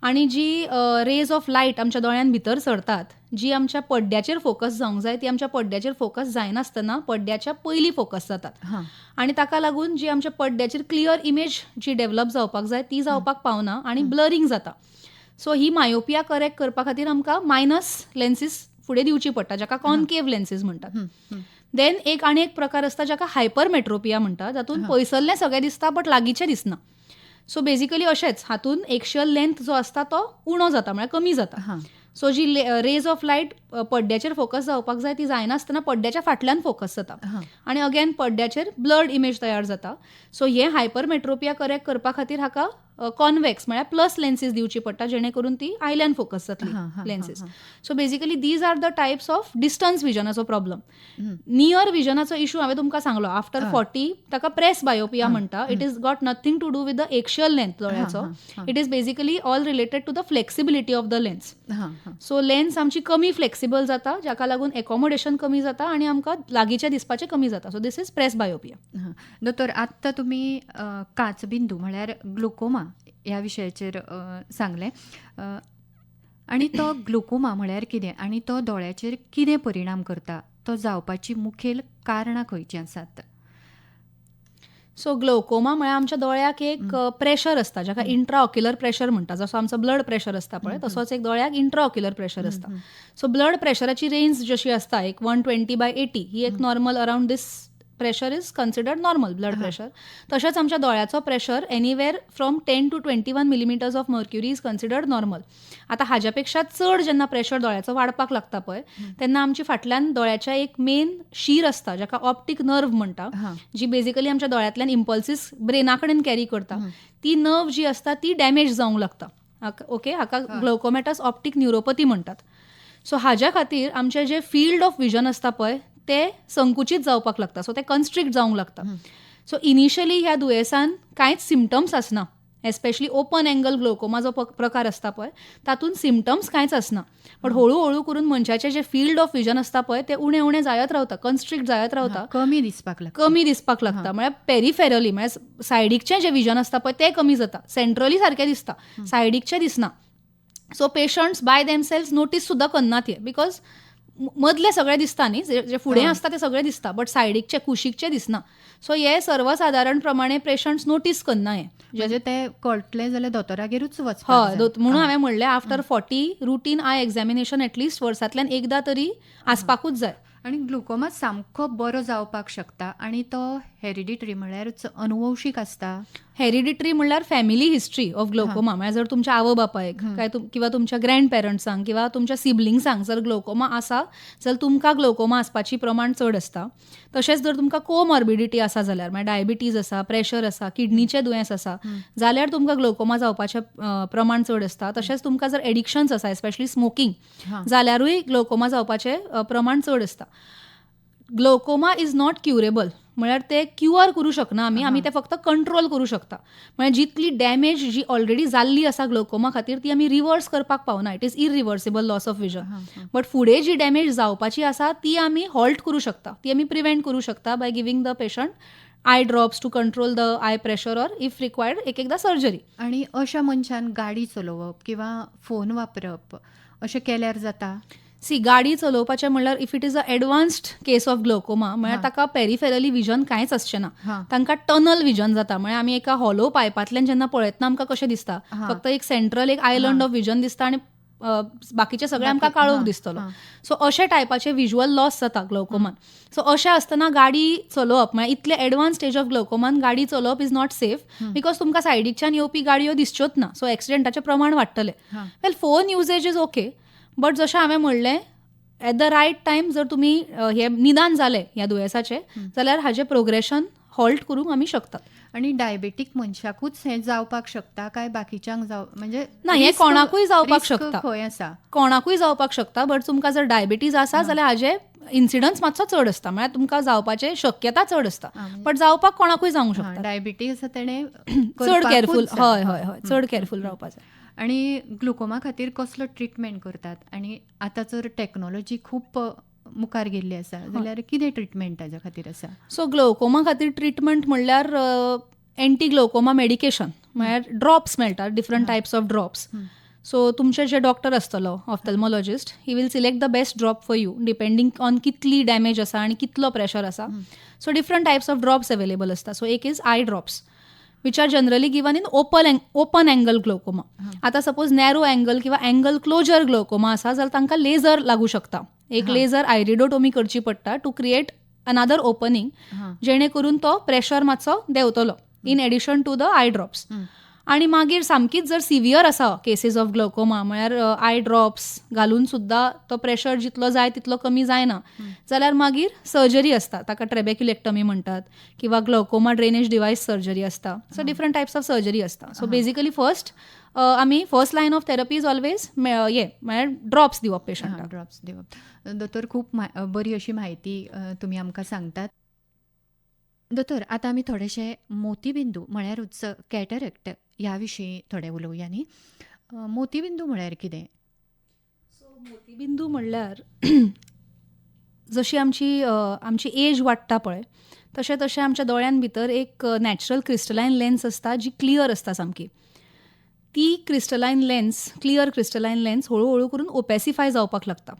आनी जी रेज ऑफ लायट आमच्या दोळ्यान भितर सरतात, जी आमच्या पड्ड्याचेर फोकस जावंक जाय ती आमच्या पड्ड्याचेर फोकस जायनासतना पड्ड्याच्या पयलीं फोकस जातात. हां आनी ताका लागून जी आमच्या पड्ड्याचेर क्लियर इमेज जी डेव्हलप जावपाक जाय ती जावपाक पावना आनी ब्लरिंग जाता. सो ही मायोपिया करेक्ट करपा खातीर आमकां मायनस लेन्सीस फुडें दिवची पडटा, जाका कॉन्केव लेन्सीस म्हणटात. देन आनी एक प्रकार आसता जाका हायपरमेट्रोपिया म्हणटा, जातून पयसल्लें सगळें दिसता बट लागींचें दिसना. सो बेसिकली अशेंच हातून एक्शियल लेंथ जो आसता तो उणो जाता, म्हळ्यार कमी जाता. सो जी रेज ऑफ लायट पड्ड्याचेर फोकस जावपाक जाय ती जायनासतना पड्ड्याच्या फाटल्यान फोकस जाता आनी अगेन पड्ड्याचेर ब्लर्ड इमेज तयार जाता. सो हे हायपरमेट्रोपिया करेक्ट करपा खातीर हाका कॉन्वेक्स म्हळ्यार प्लस लेन्सीस दिवची पडटा, जेणे करून ती आयल्यान फोकस जातली lenses. So basically these are the types of distance विजनाचो प्रॉब्लम. नियर विजनाचो इशू हांवें तुमकां सांगलो आफ्टर 40 ताका प्रेस बायोपिया म्हणटा. It is got nothing to do with the axial length दोळ्याचो. It is basically all related to the flexibility of the lens. So lens आमची कमी फ्लेक्सिबल जाता, जाका लागून एकोमोडेशन कमी जाता आनी आमकां लागींचें दिसपाचें कमी जाता. So this is presbyopia. दोतोर, आत्तां तुमी काचबिंदू म्हळ्यार ग्लुकोमा ह्या विशयाचेर सांगलें. आनी तो ग्लुकोमा म्हळ्यार कितें आनी तो दोळ्याचेर कितें परिणाम करता, तो जावपाची मुखेल कारणां खंयचीं आसात? सो ग्लोकोमा म्हळ्यार आमच्या दोळ्याक एक प्रेशर असता, जाका इंट्राऑक्युलर प्रेशर म्हणटा. जसो आमचो ब्लड प्रेशर असता पळय, तसोच एक दोळ्याक इंट्राऑक्युलर प्रेशर असता. सो ब्लड प्रेशराची रेंज जशी असता, एक 120/80 ही एक normal, around this pressure is considered normal blood pressure. तशेंच आमच्या दोळ्याचो pressure anywhere from 10 to 21 millimetres of mercury is considered normal. आतां हाज्या पेक्षा चड जेन्ना प्रेशर दोळ्याचो वाडपाक लागता पळय, तेन्ना आमची फाटल्यान दोळ्याच्या एक मेन शीर असता, जाका ऑप्टीक नर्व म्हणटा, जी बेसिकली आमच्या दोळ्यांतल्यान इम्पल्सीस ब्रेना कडेन कॅरी करता. ती नर्व जी असता ती डॅमेज जावंक लागता. ओके, हाका ग्लोकोमेटस ऑप्टीक न्युरोपॅथी म्हणटात. सो हाज्या खातीर आमचें जें फील्ड ऑफ विजन असता पळय ते संकुचित जावपाक लागता. सो ते कन्स्ट्रिक्ट जावंक लागता. सो इनिशियली ह्या दुयेंसान कांयच सिम्पटम्स आसना. एस्पेशली ओपन एंगल ग्लोकोमा जो प्रकार असता पळय, तातूंत सिम्पटम्स कांयच आसना. बट हळू हळू करून मनशाचें जे फील्ड ऑफ विजन असता पळय ते उणें उणें जायत रावता, कन्स्ट्रिक्ट जायत रावता, कमी दिसपाक लागता. म्हळ्यार पेरिफेरली म्हळ्यार सायडीकचें जें विजन असता पळय तें कमी जाता. सेंट्रली सारकें दिसता, सायडीकचें दिसना. So patients by themselves notice सुद्दां करनात हे, बिकॉज मदले सगळें दिसता न्ही, जे फुडें असता ते सगळें दिसता, बट सायडीकचे कुशीकचे दिसना. सो हे सर्वसाधारण प्रमाणे पेशंट्स नोटीस करना हे. म्हणजे ते कळटलें जाल्यार दोतोरागेरूच वचपाक हय, म्हणून हांवें म्हणलें after 40 routine I examination at least वर्सांतल्यान एकदां तरी आसपाकूच जाय. आनी ग्लुकोमा सामको बरो जावपाक शकता आनी तो हेरिडिटरी म्हळ्यारूच अनुवंशीक आसता. हेरिडिटरी म्हणल्यार फॅमिली हिस्ट्री ऑफ ग्लोकोमा. म्हळ्यार जर तुमच्या आवय बापायक काय किंवा तुमच्या ग्रँड पेरंट्सांक किंवा तुमच्या सिबलिंग्सांक जर ग्लोकोमा आसा जाल्यार तुमकां ग्लोकोमा आसपाची प्रमाण चड असता. तशेंच जर तुमकां कोमॉर्बिडिटी आसा जाल्यार, म्हळ्यार डायबिटीज आसा, प्रेशर आसा, किडनीचें दुयेंस आसा जाल्यार तुमकां ग्लोकोमा जावपाचें प्रमाण चड असता. तशेंच तुमकां जर एडिक्शन्स आसा, एस्पेशली स्मोकिंग, जाल्यारूय ग्लोकोमा जावपाचें प्रमाण चड असता. ग्लोकोमा इज नॉट क्युरेबल, म्हळ्यार ते क्युअर करूं शकना आमी ते फक्त कंट्रोल करूं शकता. म्हळ्यार जितली डॅमेज जी ऑलरेडी जाल्ली आसा ग्लोकोमा खातीर ती आमी रिवर्स करपाक पावना. It is irreversible loss of vision. But फुडें जी डॅमेज जावपाची आसा ती आमी हॉल्ट करूं शकता, ती आमी प्रिव्हेंट करूं शकता by giving the patient eye drops to control the eye pressure, or if required एकदा सर्जरी. आनी अशा मनशान गाडी चलोवप किंवा फोन वापरप अशें केल्यार जाता? गाडी चलोवपाचें म्हणल्यार if it is a advanced case of glaucoma, म्हळ्यार ताका पेरिफेरली विजन कांयच आसचें ना, तांकां टनल विजन जाता. म्हळ्यार आमी एका हॉलो पायपांतल्यान जेन्ना पळयतना आमकां कशें दिसता, फक्त एक सेंट्रल एक आयलंड ऑफ विजन दिसता आनी बाकीचे सगळे आमकां काळोख दिसतलो. सो अशे टायपाचे विज्युअल लॉस जाता ग्लोकोमान. सो अशें आसतना गाडी चलोवप, म्हळ्यार इतले एडवान्स स्टेज ऑफ ग्लोकोमान गाडी चलोवप इज नॉट सेफ, बिकॉज तुमकां सायडीकच्यान येवपी गाडयो दिसच्योच ना. सो एक्सिडेंटाचें प्रमाण वाडटलें. Well, phone usage is okay, but जशें हांवें म्हणलें, एट द रायट टायम जर तुमी हे निदान जालें ह्या दुयेंसाचें जाल्यार हाजें प्रोग्रेशन हॉल्ट करूंक आमी शकतात. आनी डायबेटीक मनशाकूच हें जावपाक शकता काय बाकीच्यांक म्हणजे ना, हें कोणाकूय जावपाक शकता, खंय आसा कोणाकूय जावपाक शकता. बट तुमकां जर डायबिटीज आसा जाल्यार हाजे इन्सिडन्स मातसो चड असता, म्हळ्यार तुमकां जावपाची शक्यता चड असता. बट जावपाक कोणाकूय जावंक शकता. डायबिटीज आसा तेणें चड केअरफूल, हय हय हय, चड केअरफूल रावपाक जाय. आनी ग्लुकोमा खातीर कसलो ट्रिटमेंट करतात? आनी आतां जर टॅक्नॉलॉजी खूब मुखार गेल्ली आसा जाल्यार कितें ट्रिटमेंट ताच्या खातीर आसा? सो ग्लोकोमा खातीर ट्रिटमेंट म्हणल्यार एंटी ग्लोकोमा मेडिकेशन, म्हळ्यार ड्रॉप्स मेळटात, different types of drops. So तुमचे जे डॉक्टर आसतलो, ophthalmologist, he will select the best drop for you depending on कितली डॅमेज आसा आनी कितलो प्रेशर आसा. So different types of drops available आसता. सो एक is eye drops which are generally given in open angle glaucoma. आता suppose narrow angle किंवा angle closure glaucoma आसा जाल्यार तांकां लेजर लागू शकता. एक लेजर आयरिडोटोमी करची पडटा टू क्रिएट अनादर ओपनिंग, जेणे करून तो प्रेशर मातसो देंवतलो in addition to the eye drops. आनी मागीर सामकीच जर सिवियर आसा केसीस ऑफ ग्लोकोमा, म्हळ्यार आय ड्रॉप्स घालून सुद्दां तो प्रेशर जितलो जाय तितलो कमी जायना जाल्यार मागीर सर्जरी आसता, ताका ट्रेबेक्युलेक्टमी म्हणटात, किंवा ग्लोकोमा ड्रेनेज डिवायस सर्जरी आसता. So different types of surgery आसता. सो बेसिकली आमी first line of therapy is always म्हळ्यार ड्रॉप्स दिवप पेशंटाक. ड्रॉप्स दिवप. दोतोर, खूब बरी अशी म्हायती तुमी आमकां सांगतात. दोतोर, आतां आमी थोडेशे मोतीबिंदू म्हळ्यारूच कॅटरेक्ट ह्या विशीं थोडें उलोवया न्ही. मोतीबिंदू म्हळ्यार कितें? मोतीबिंदू म्हणल्यार जशी आमची एज वाडटा पळय तशें आमच्या दोळ्यां भितर एक नॅचरल क्रिस्टलायन लेन्स आसता जी क्लियर आसता सामकी. ती क्रिस्टलायन लेन्स, क्लियर क्रिस्टलायन लेन्स हळू करून ओपॅसिफाय जावपाक लागता.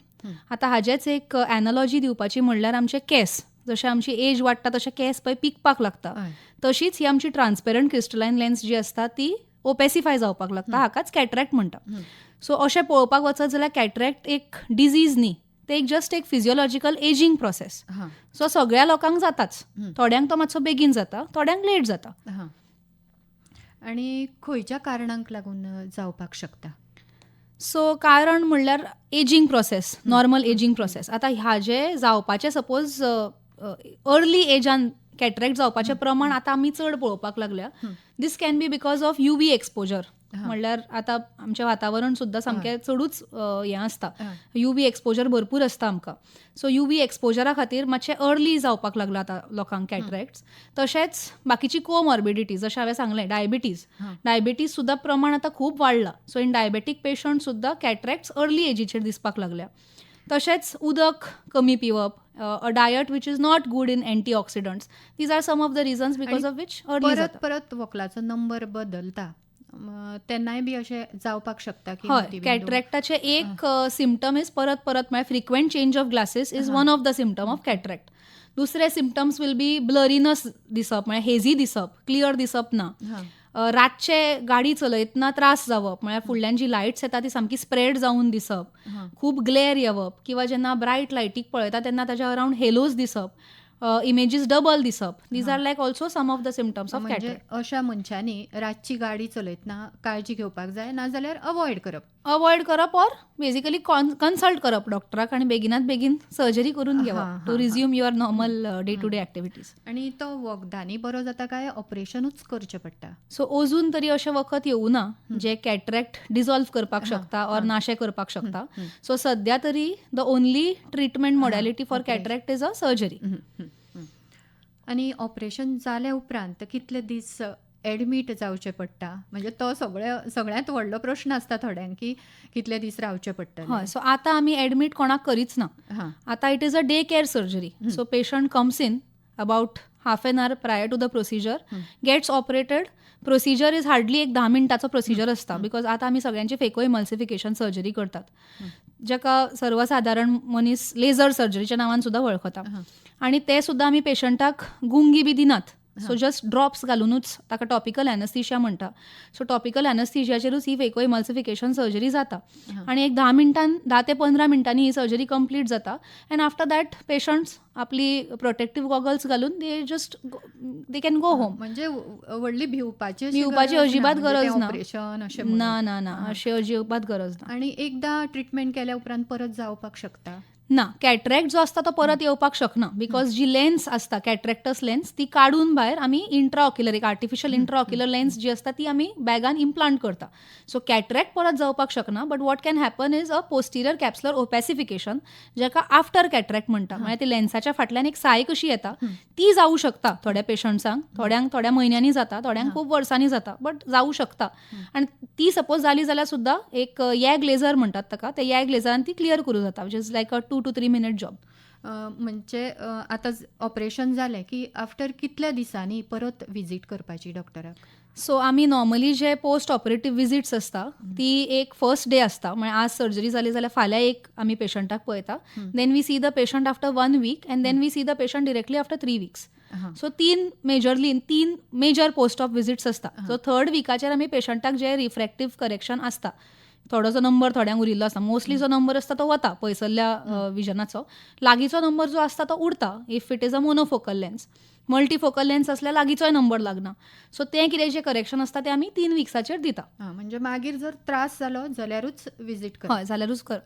आतां हाजेच एक एनालॉजी दिवपाची म्हणल्यार आमचे केस, जशें आमची एज वाडटा तशें केस पळय पिकपाक लागता, तशीच ही आमची ट्रान्सपेरंट क्रिस्टलायन लेन्स जी आसता ती ओपॅसिफाय जावपाक लागता. हाकाच कॅटरॅक्ट म्हणटा. सो अशें पळोवपाक वचत जाल्यार कॅटरॅक्ट एक डिजीज न्ही, ते एक जस्ट एक फिजिओलॉजिकल एजिंग प्रोसेस. सो सगळ्या लोकांक जाताच. थोड्यांक तो मातसो बेगीन जाता, थोड्यांक लेट जाता. आणि खंयच्या कारणांक लागून जावपाक शकता? सो कारण म्हणल्यार ageing process, normal ageing process. आतां ह्याचे जावपाचे सपोज अर्ली एजान कॅटरॅक्ट जावपाचें प्रमाण आतां आमी चड पळोवपाक लागल्या. This can be because of UV exposure. म्हणल्यार आतां आमचें वातावरण सुद्दां सामकें चडूच हें आसता, UV एक्सपोजर भरपूर आसता आमकां. सो UV एक्सपोजरा खातीर मातशें अर्ली जावपाक लागला आतां लोकांक कॅटरॅक्ट्स. तशेंच बाकीची कोमॉर्बिडिटीज, जशें हांवें सांगलें डायबिटीज सुद्दां प्रमाण आतां खूब वाडलां. सो इन डायबेटीक पेशंट सुद्दां कॅटरॅक्ट्स अर्ली एजीचेर दिसपाक लागल्या. तशेंच उदक कमी पिवप, a diet which is not good in antioxidants, these are some of the reasons because of which early जाता. परत वखलाचो नंबर बदलता तेन्नाय बी अशें जावपाक शकता की? हय, कॅटरॅक्टाचे एक सिम्पटम इज परत म्हळ्यार frequent change of glasses is one of the symptom of cataract. दुसरे सिम्पटम्स विल बी ब्लरीनस दिसप, म्हळ्यार हेझी दिसप, क्लियर दिसप ना. रातचे गाडी चलयतना त्रास जावप, म्हळ्यार फुडल्यान जी लायट्स येता ती सामकी स्प्रेड जावन दिसप, खूब ग्लेअर येवप, किंवा जेन्ना ब्रायट लायटीक पळयता तेन्ना ताच्या अरावंड हेलोज दिसप, इमेजीस डबल दिसप. These are like also some of the symptoms of cataract. अशा मनशांनी रातची गाडी चलयतना काळजी घेवपाक जाय, नाजाल्यार अवॉयड करप ऑर बेसिकली कन्सल्ट करप डॉक्टराक आनी बेगिनात बेगीन सर्जरी करून घेवप to resume your normal day to day activities. आणि तो वखदांनी बरो जाता काय ऑपरेशनूच करचें पडटा? सो अजून तरी अशें वखद येवना जे कॅटरॅक्ट डिझॉल्व करपाक शकता ऑर नाशे करपाक शकता. सो सद्या तरी the only treatment modality for cataract is a surgery. आणि ऑपरेशन जाल्या उपरांत कितले दीस एडमीट जावचें पडटा? म्हणजे तो सगळ्यांत व्हडलो प्रश्न आसता थोड्यांक की कितले दीस रावचें पडटा. हय, सो आतां आमी एडमीट कोणाक करीच ना. आतां it is a day care surgery. So patient comes in about half an hour prior to the procedure, gets operated. Procedure is hardly एक 10 मिनटाचो प्रोसिजर आसता, बिकॉज आतां आमी सगळ्यांची फेको इमल्सिफिकेशन सर्जरी करतात, जाका सर्वसाधारण मनीस लेजर सर्जरीच्या नांवान सुद्दां वळखता. आणि ते सुद्दां आमी पेशंटाक गुंगी बी दिनात. सो जस्ट ड्रॉप्स घालूनच, ताका टॉपिकल एनस्थीशिया म्हणटा. सो टॉपिकल एनस्थीशियाचेरूच ही फेको इमल्सिफिकेशन सर्जरी जाता. आणि एक 10 ते 15 मिनटांनी ही सर्जरी कंप्लीट जाता. अँड आफ्टर दॅट पेशंट्स आपली प्रोटेक्टिव्ह गॉगल्स घालून दे कॅन गो होम. म्हणजे व्हडली भिवपाची अजिबात गरज ना. ऑपरेशन ना, अशी अजिबात गरज ना. आणि एकदा ट्रिटमेंट केल्या उपरांत परत जावपाक शकता? ना, कॅटरॅक्ट जो असता तो परत येवपाक शकना, बिकॉज जी लेन्स असता कॅटरॅक्टस लेन्स ती काढून भायर आमी इंट्राऑक्युलर, एक आर्टिफिशियल इंट्राऑक्युलर लेन्स जी असता ती आमी बॅगान इम्प्लांट करता. सो कॅटरॅक्ट परत जावपाक शकना, but what can happen is a posterior capsular opacification, जाका आफ्टर कॅटरॅक्ट म्हणटा. म्हणजे ती लेन्साच्या फाटल्यान एक साय कशी येता ती जावू शकता थोड्या पेशंट्सांक. थोड्यांक थोड्या म्हयन्यांनी जाता, थोड्यांक खूप वर्सांनी जाता, बट जावू शकता. आणि ती सपोज जाली जाल्यार सुद्दां एक यॅग लेझर म्हणटात ताका, ते यॅग लेझरान ती क्लियर करूं जाता, which is like a 2 to 3 minute job. म्हणजे आतां ऑपरेशन जालें की आफ्टर कितल्या दिसांनी परत विजीट करपाची डॉक्टराक? सो आमी नॉर्मली जे पोस्ट ऑपरेटिव्ह विजिट्स असता ती एक फर्स्ट डे असता, म्हणजे आज सर्जरी जाली जाल्यार फाल्यां एक आमी पेशंटाक पळयता. Then we see the patient after 1 week and then we see the patient directly after 3 weeks. So 3 major post of visits असता. सो 3rd विकाचेर आमी पेशंटाक जे रिफ्रॅक्टिव्ह करेक्शन असता, थोडोसो नंबर थोड्यांक उरिल्लो आसता, मोस्टली जो नंबर आसता तो वता पयसल्ल्या विजनाचो. लागींचो नंबर जो आसता तो उरता if it is a monofocal lens. Multifocal lens असल्यार लागींचोय नंबर लागना. सो तें कितें जे करेक्शन आसता तें आमी 3 weeksचेर दिता. म्हणजे मागीर जर त्रास जालो जाल्यारूच विजीट कर. हय, जाल्यारूच कर.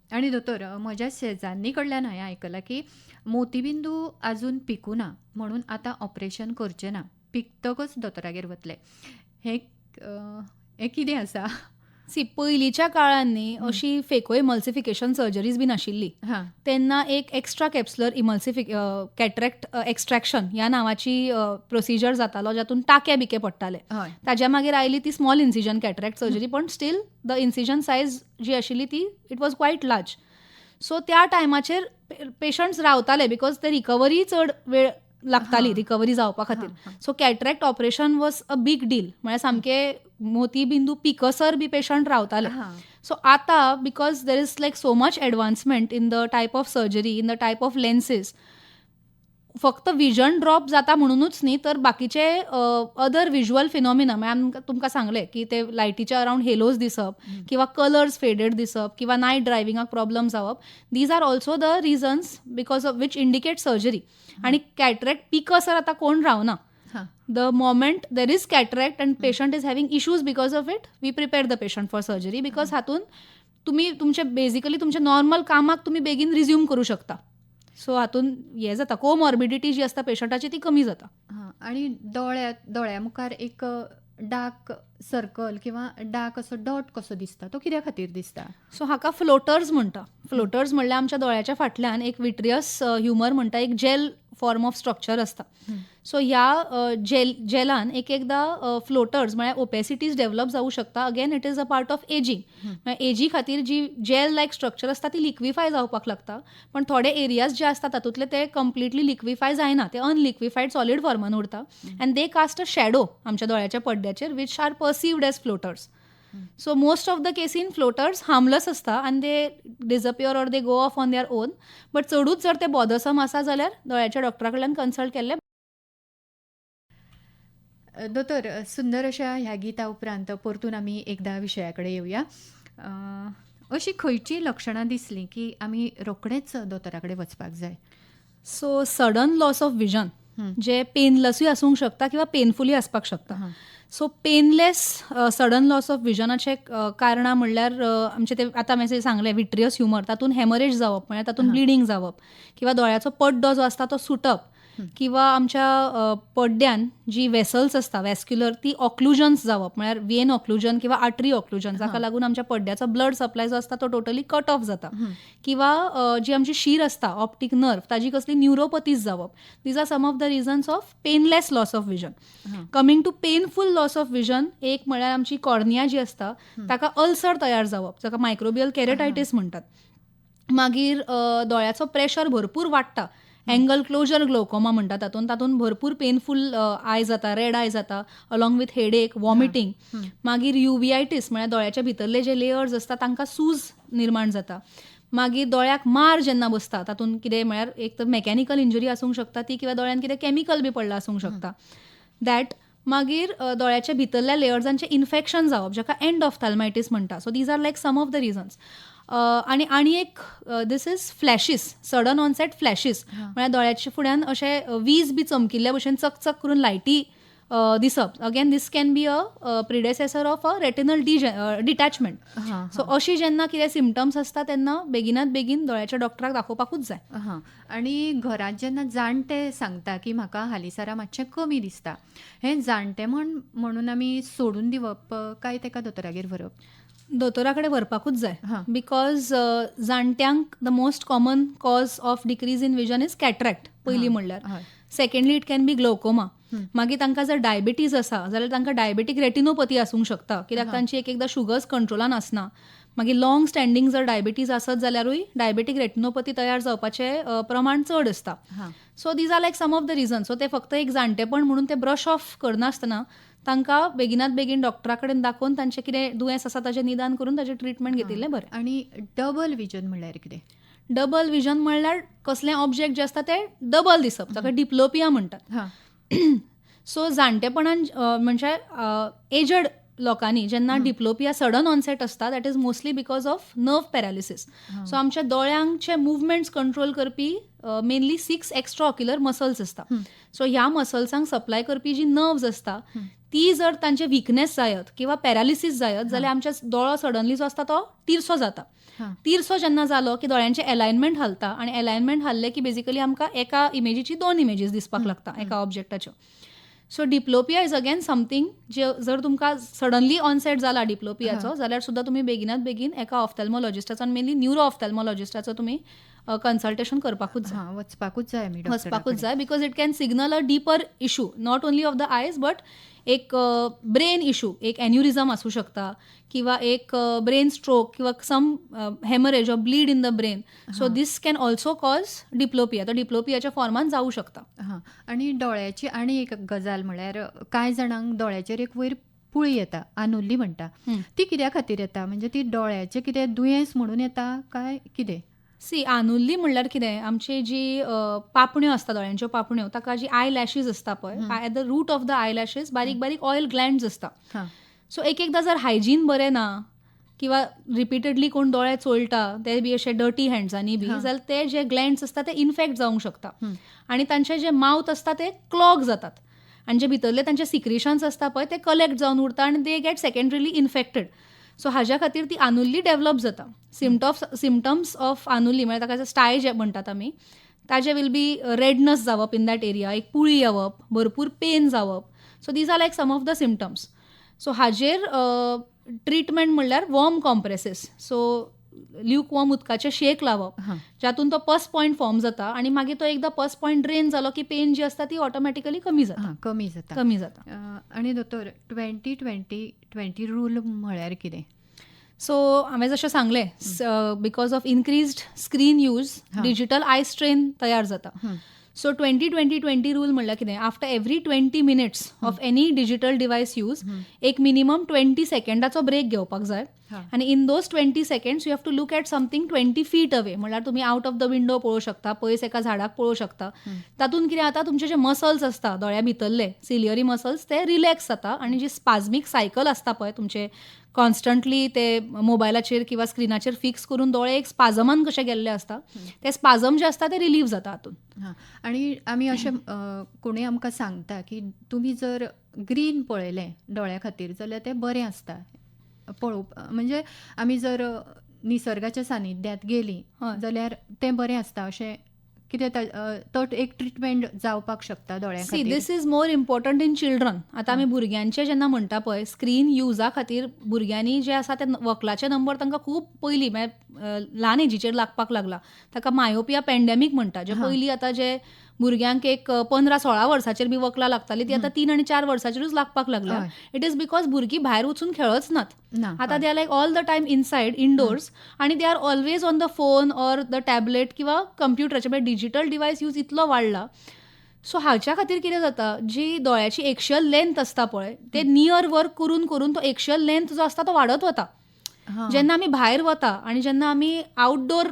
आणि दोतोर, म्हज्या शेजान्नी कडल्यान हांवें आयकलां की मोतीबिंदू अजून पिकू ना, म्हणून आतां ऑपरेशन करचें ना, पिकतकच दोतोरागेर वतले. हे कितें आसा? सी, पयलींच्या काळांनी अशी फेको इमल्सिफिकेशन सर्जरीज बी नाशिल्ली. तेन्ना एक एक्स्ट्रा कॅप्सुलर कॅटरॅक्ट एक्स्ट्रॅक्शन ह्या नांवाची प्रोसिजर जातालो, जातून टाके बिके पडटाले. ताज्या मागीर आयली ती स्मॉल इन्सिजन कॅटरॅक्ट सर्जरी, पण स्टील द इन्सिजन सायज जी आशिल्ली ती it was quite large. So त्या टायमाचेर पेशंट्स रावताले, बिकॉज ते रिकवरी चड वेळ लागताली रिकवरी जावपा खातीर. So cataract operation was a big deal, म्हळ्यार सामके मोती बिंदू पिकसर बी पेशंट रावताले. सो आतां because there is like so much advancement in the type of surgery, in the type of lenses, फक्त विजन ड्रॉप जाता म्हणूनच न्ही तर बाकीचे अदर विज्युअल फिनॉमिना, म्हणजे तुमकां सांगले की ते लायटीच्या अरावंड हेलोज दिसप किंवा कलर्स फेडेड दिसप किंवा नायट ड्रायविंगाक प्रॉब्लम जावप, these are also the reasons because of which indicate surgery. आणि कॅटरेक्ट पिकसर आतां कोण रावना. The moment there is cataract and patient is having issues because of it, we prepare the patient for surgery, because हातून तुम्ही तुमचे basically तुमच्या normal कामाक तुम्ही बेगीन रिज्यूम करू शकता. सो हातून हे जाता, कोमॉर्बिडिटी जी आसता पेशंटाची ती कमी जाता. आणि दोळ्या मुखार एक डार्क सर्कल किंवा डार्क असो डॉट कसो दिसता, तो कित्या खातीर दिसता? सो हाका फ्लोटर्स म्हणटा. फ्लोटर्स म्हणल्यार आमच्या दोळ्याच्या फाटल्यान एक विट्रियस ह्युमर म्हणटा, एक जेल फॉर्म ऑफ स्ट्रक्चर आसता. सो ह्या जेलान एकदा फ्लोटर्स म्हळ्यार ओपेसिटीज डेव्हलप जावं शकता. Again it is a part of ageing. Ag खातीर जी जेल लायक स्ट्रक्चर आसता ती लिक्विफाय जावपाक लागता, पण थोडे एरियाज जे आसता तातूंतले ते कंप्लिटली लिक्विफाय जायना, ते अनलिक्विफायड सॉलिड फॉर्मान उरता and they cast a shadow आमच्या दोळ्याच्या पड्ड्याचेर which are perceived as floaters. So most of the केसीन फ्लोटर्स हार्मलेस आसता and they disappear or they go off on their own. But चडूच जर ते बॉदरसम आसा जाल्यार दोळ्याच्या डॉक्टरा कडल्यान कन्सल्ट केल्ले. दोतोर, सुंदर अशा ह्या गिता उपरांत परतून आमी एकदा विशयाकडे येवया. अशी खंयची लक्षणां दिसली की आमी रोखडेच दोतोराकडे वचपाक जाय? So sudden loss of vision, जे पेनलेसूय आसूंक शकता किंवा पेनफुली आसपाक शकता. So painless sudden loss of विजनाचे कारणां म्हणल्यार आमचे ते आतां हांवें सांगलें विट्रियस ह्युमर, तातूंत हेमरेज जावप म्हळ्यार तातूंत ब्लिडींग जावप किंवा दोळ्याचो पड्डो जो आसता तो सुटप किंवा आमच्या पड्ड्यान जी वेसल्स आसता वॅस्क्युलर ती ऑक्लुजन्स जावप म्हळ्यार वेन ऑक्लुजन किंवा आर्टरी ऑक्लुजन, जाका लागून आमच्या पड्ड्याचो ब्लड सप्लाय जो आसता तो टोटली कट ऑफ जाता. किंवा जी आमची शीर आसता ऑप्टीक नर्व ताजी कसली न्युरोपथीज जावप. These are some of the reasons of painless loss of vision. Coming to painful loss of vision, एक म्हळ्यार आमची कॉर्निया जी आसता ताका अल्सर तयार जावप, जाका मायक्रोबियल केरेटायटीस म्हणटात. मागीर दोळ्याचो प्रेशर भरपूर वाडटा, एंगल क्लोजर ग्लोकोमा म्हणटा, तातूंत भरपूर पेनफूल आय जाता, रेड आय जाता अलॉंग विथ हेडेक, वॉमिटींग. मागीर युव्हीआयटीस म्हळ्यार दोळ्याच्या भितरले जे लेयर्स आसता तांकां सूज निर्माण जाता. मागीर दोळ्याक मार जेन्ना बसता तातूंत कितें म्हळ्यार एक तर मेकॅनिकल इंजरी आसूंक शकता ती, किंवा दोळ्यान कितें केमिकल बी पडला आसूंक शकता दॅट. मागीर दोळ्याच्या भितरल्या लेयर्सांचें इन्फेक्शन जावप, जाका एंड ऑफ्थॅल्मायटीस म्हणटा. So these are like some of the reasons. आनी एक this is flashes, sudden onset flashes म्हळ्यार दोळ्याच्या फुड्यान अशें वीज बी चमकिल्ल्या भशेन चकचक करून लायटी दिसप. Again this can be a predecessor of a retinal detachment. So अशी जेन्ना कितें सिमटम्स आसता तेन्ना बेगिनात बेगीन दोळ्याच्या डॉक्टराक दाखोवपाकूच जाय. आणि घरात जेन्ना जाणटे सांगता की म्हाका हालीसरा मातशें कमी दिसता, हें जाणटे म्हणून आमी सोडून दिवप काय तेका दोतोरागेर व्हरप? दोतोरा कडेन व्हरपाकूच जाय, बिकॉज जाणट्यांक the most common cause of decrease in vision is cataract पयलीं म्हणल्यार. Secondly it can be glaucoma. मागीर तांकां जर डायबिटीज आसा जाल्यार तांकां डायबेटीक रेटिनोपथी आसूंक शकता, कित्याक तांची एकदा शुगर्स कंट्रोलान आसना. मागीर लॉंग स्टँडींग जर डायबिटीज आसत जाल्यारूय डायबेटीक रेटिनोपथी तयार जावपाचें प्रमाण चड आसता. So these are like some of the reason. So ते फक्त एक जाणटेपण म्हणून ते ब्रश ऑफ करनासतना तांकां बेगिनात बेगीन डॉक्टरा कडेन दाखोवन तांचें कितें दुयेंस आसा ताचें निदान करून ताचें ट्रिटमेंट घेतिल्लें बरें. आनी डबल विजन म्हणल्यार कितें? डबल विजन म्हणल्यार कसलें ऑब्जेक्ट जे आसता ते डबल दिसप, ताका डिप्लोपिया म्हणटात. सो जाणटेपणान म्हणजे एजड लोकांनी जेन्ना डिप्लोपिया सडन ऑनसेट आसता that is mostly because of nerve paralysis. So आमच्या दोळ्यांचे मुवमेंट्स कंट्रोल करपी मेनली 6 एक्स्ट्रा ऑक्युलर मसल्स आसता. सो ह्या मसल्सांक सप्लाय करपी जी नर्व्स आसता ती जर तांचे विकनेस जायत किंवा पॅरालिसीस जायत जाल्यार आमच्या दोळो सडनली जो आसता तो तिरसो जाता. तिरसो जेन्ना जालो की दोळ्यांचे अलायनमेंट हालता, आनी अलायनमेंट हाल्ले की बेसिकली आमकां एका इमेजीची 2 इमेजीस दिसपाक लागता एका ऑब्जेक्टाच्यो. So diplopia is again something जे जर तुमकां सडनली ऑनसेट जाला डिप्लोपियाचो जाल्यार सुद्दां तुमी बेगिनात बेगीन एका ऑफ्थॅल्मॉलॉजिस्टाचो, मेनली न्यूरो ऑफ्थॅल्मॉलॉजिस्टाचो तुमी कन्सल्टेशन करपाकूच जाय. हां, वचपाकूच जाय आमी वचपाकूच डॉक्टराकडे. जाय because it can signal a deeper issue not only of the eyes but एक ब्रेन इशू, एक एन्युरिझम असू शकता किंवा एक ब्रेन स्ट्रोक किंवा some haemorrhage or bleed in the brain. So this can also cause diplopia. तर डिप्लोपियाच्या फॉर्मान जाऊ शकता. हां, आणि डोळ्याची आणि एक गजाल म्हळ्यार कांय जाणांक डोळ्याचेर एक वयर पुळी येता, आनुल्ली म्हणटा. ती कित्या खातीर येता? म्हणजे ती डोळ्याचें कितें दुयेंस म्हणून येता काय कितें? सी आनुल्ली म्हणल्यार कितें, आमची जी पापण्यो असता, दोळ्यांच्यो पापण्यो, ताका जी आय लॅशीज असता पळय, at the root of the eyelashes बारीक बारीक ऑयल ग्लँड्स असता. हां, सो एक एकदां जर हायजीन बरें ना किंवा रिपिटेडली कोण दोळे चोळटा ते बी अशे डर्टी हँड्सांनी बी, जाल्यार ते जे ग्लँड्स असता ते इन्फेक्ट जावंक शकता आनी तांचे जे माउथ असता ते क्लॉग जातात आनी जे भितरले तांचे सिक्रेशन्स असता पळय ते कलेक्ट जावन उरता आनी दे गेट सेकंडरीली इन्फेक्टेड. सो हाज्या खातीर ती आनुल्ली डेव्हलप जाता. सिमटम्स ऑफ आनुल्ली म्हळ्यार ताका स्टाय जे म्हणटात आमी, ताजे वील बी रेडनस जावप इन दॅट एरिया, एक पुळी येवप, भरपूर पेन जावप. So these are like some of the symptoms. So हाजेर ट्रिटमेंट म्हणल्यार warm compresses. So lukewarm उदकाचे शेक लावप, जातून तो पस पॉयंट फॉर्म जाता आनी मागीर तो एकदा पस पॉयंट ड्रेन जालो की पेन जी असता ती ऑटोमॅटिकली कमी जाता. हां, कमी जाता. कमी जाता. आणि दोतोर 20-20-20 रूल म्हळ्यार कितें? सो हांवें जशें सांगलें, because of increased screen use digital eye strain तयार जाता. सो 20-20-20 रूल म्हणल्यार कितें, after every 20 minutes of any digital device use एक मिनिमम 20 सेकंडाचो ब्रेक घेवपाक जाय. आनी in those 20 seconds you have to look at something 20 feet away. म्हळ्यार तुमी आउट ऑफ द विंडो पळोवं शकता, पयस एका झाडाक पळोवं शकता. तातूंत कितें जाता, तुमचे जे मसल्स असता दोळ्या भितरले सिलियरी मसल्स ते रिलॅक्स जाता आनी जी स्पाझमीक सायकल असता पळय तुमचे कॉन्स्टंटली ते मोबायलाचेर किंवा स्क्रिनाचेर फिक्स करून दोळे एक स्पाझमान कशे गेल्ले असता, ते स्पाझम जे असता ते रिलीव जाता हातून. हां, आणि आमी अशें कोणूय आमकां सांगता की तुमी जर ग्रीन पळयलें दोळ्या खातीर जाल्यार तें बरें आसता पळोवप. म्हणजे आमी जर निसर्गाच्या सानिध्यात गेलीं जाल्यार तें बरें आसता अशें कितें तो एक ट्रिटमेंट जावपाक शकता दोळ्या सी खातीर? This is more important in children. आतां आमी भुरग्यांचे जेन्ना म्हणटा पळय स्क्रीन युजा खातीर, भुरग्यांनी जे आसा ते वक्लाचे नंबर तांकां खूब पयलीं म्हळ्यार ल्हान एजीचेर लागपाक लागला. ताका मायोपिया पॅन्डेमीक म्हणटा. जे पयलीं आतां जे भुरग्यांक एक 15-16 वर्साचेर बी वकलां लागतालीं ती आतां 3 आनी 4 वर्साचेरूच लागपाक लागल्या. इट इज बिकॉज भुरगीं भायर वचून खेळच नात. आतां they are like all the time inside indoors आनी they are always on the phone or the tablet किंवा कंप्युटराचे, म्हणजे डिजिटल डिवायस यूज इतलो वाडला. सो हाच्या खातीर कितें जाता, जी दोळ्याची एक्शियल लेंथ आसता पळय ते नियर वर्क करून करून तो एक्शियल लेंथ जो आसता तो वाडत वता. जेन्ना आमी भायर वता आनी जेन्ना आमी आउटडोर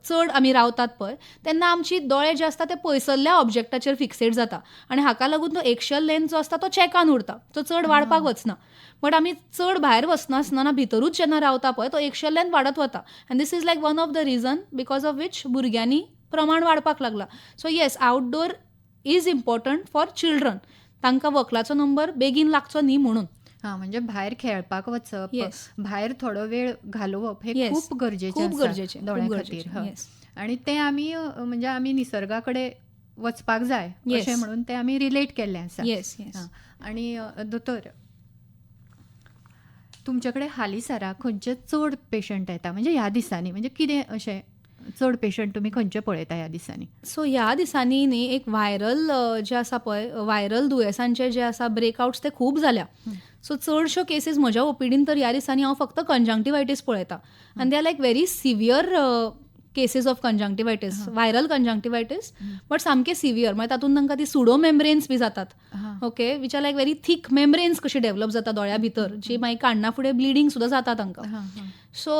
चड आमी रावतात पळय तेन्ना आमची दोळे जे आसता ते पयसल्ल्या ऑब्जेक्टाचेर फिक्सेट जाता आनी हाका लागून तो एक्शियल लेंथ जो आसता तो चॅकान उरता, तो चड वाडपाक वचना. बट आमी चड भायर वचनासतना भितरूच जेन्ना रावता पळय तो एक्शियल लेंथ वाडत वता. आनी this is like one of the reason because of which भुरग्यांनी प्रमाण वाडपाक लागला. So yes, outdoor is important for children. तांकां वकलाचो नंबर बेगीन लागचो न्ही म्हणून. हां, म्हणजे भायर खेळपाक वचप, Yes. भायर थोडो वेळ घालोवप हे Yes. खूप गरजेचें खूप आसा गरजेचें, दोळ्या खूप खातीर. गरजेचें. हय. Yes. आणि ते आमी म्हणजे आमी निसर्गाकडे वचपाक जाय Yes. अशें म्हणून ते आमी रिलेट केल्लें आसा. Yes yes. हां, आणि दोतोर तुमचे कडेन हालींसराक खंयचे चड पेशंट येता, म्हणजे ह्या दिसांनी, म्हणजे कितें अशें चड पेशंट तुमी खंयचे पळयता ह्या दिसांनी? सो ह्या दिसांनी न्ही एक व्हायरल जे आसा पळय, व्हायरल दुयेंसांचे जे आसा ब्रेकआउट्स ते खूब जाल्या. सो चडश्यो केसीस म्हज्या ओपीडीन तर ह्या दिसांनी हांव फक्त कंजंक्टिवायटीस पळयता आनी they are like very severe cases of conjunctivitis, viral conjunctivitis, but सामके सिवियर. म्हणजे तातूंत तांकां ती सुडो मेम्ब्रेन्स बी जातात. Okay, which are like very thick membranes कशी डेव्हलप जाता दोळ्या भितर, जी मागीर काडना फुडें ब्लिडींग सुद्दां जाता तांकां. सो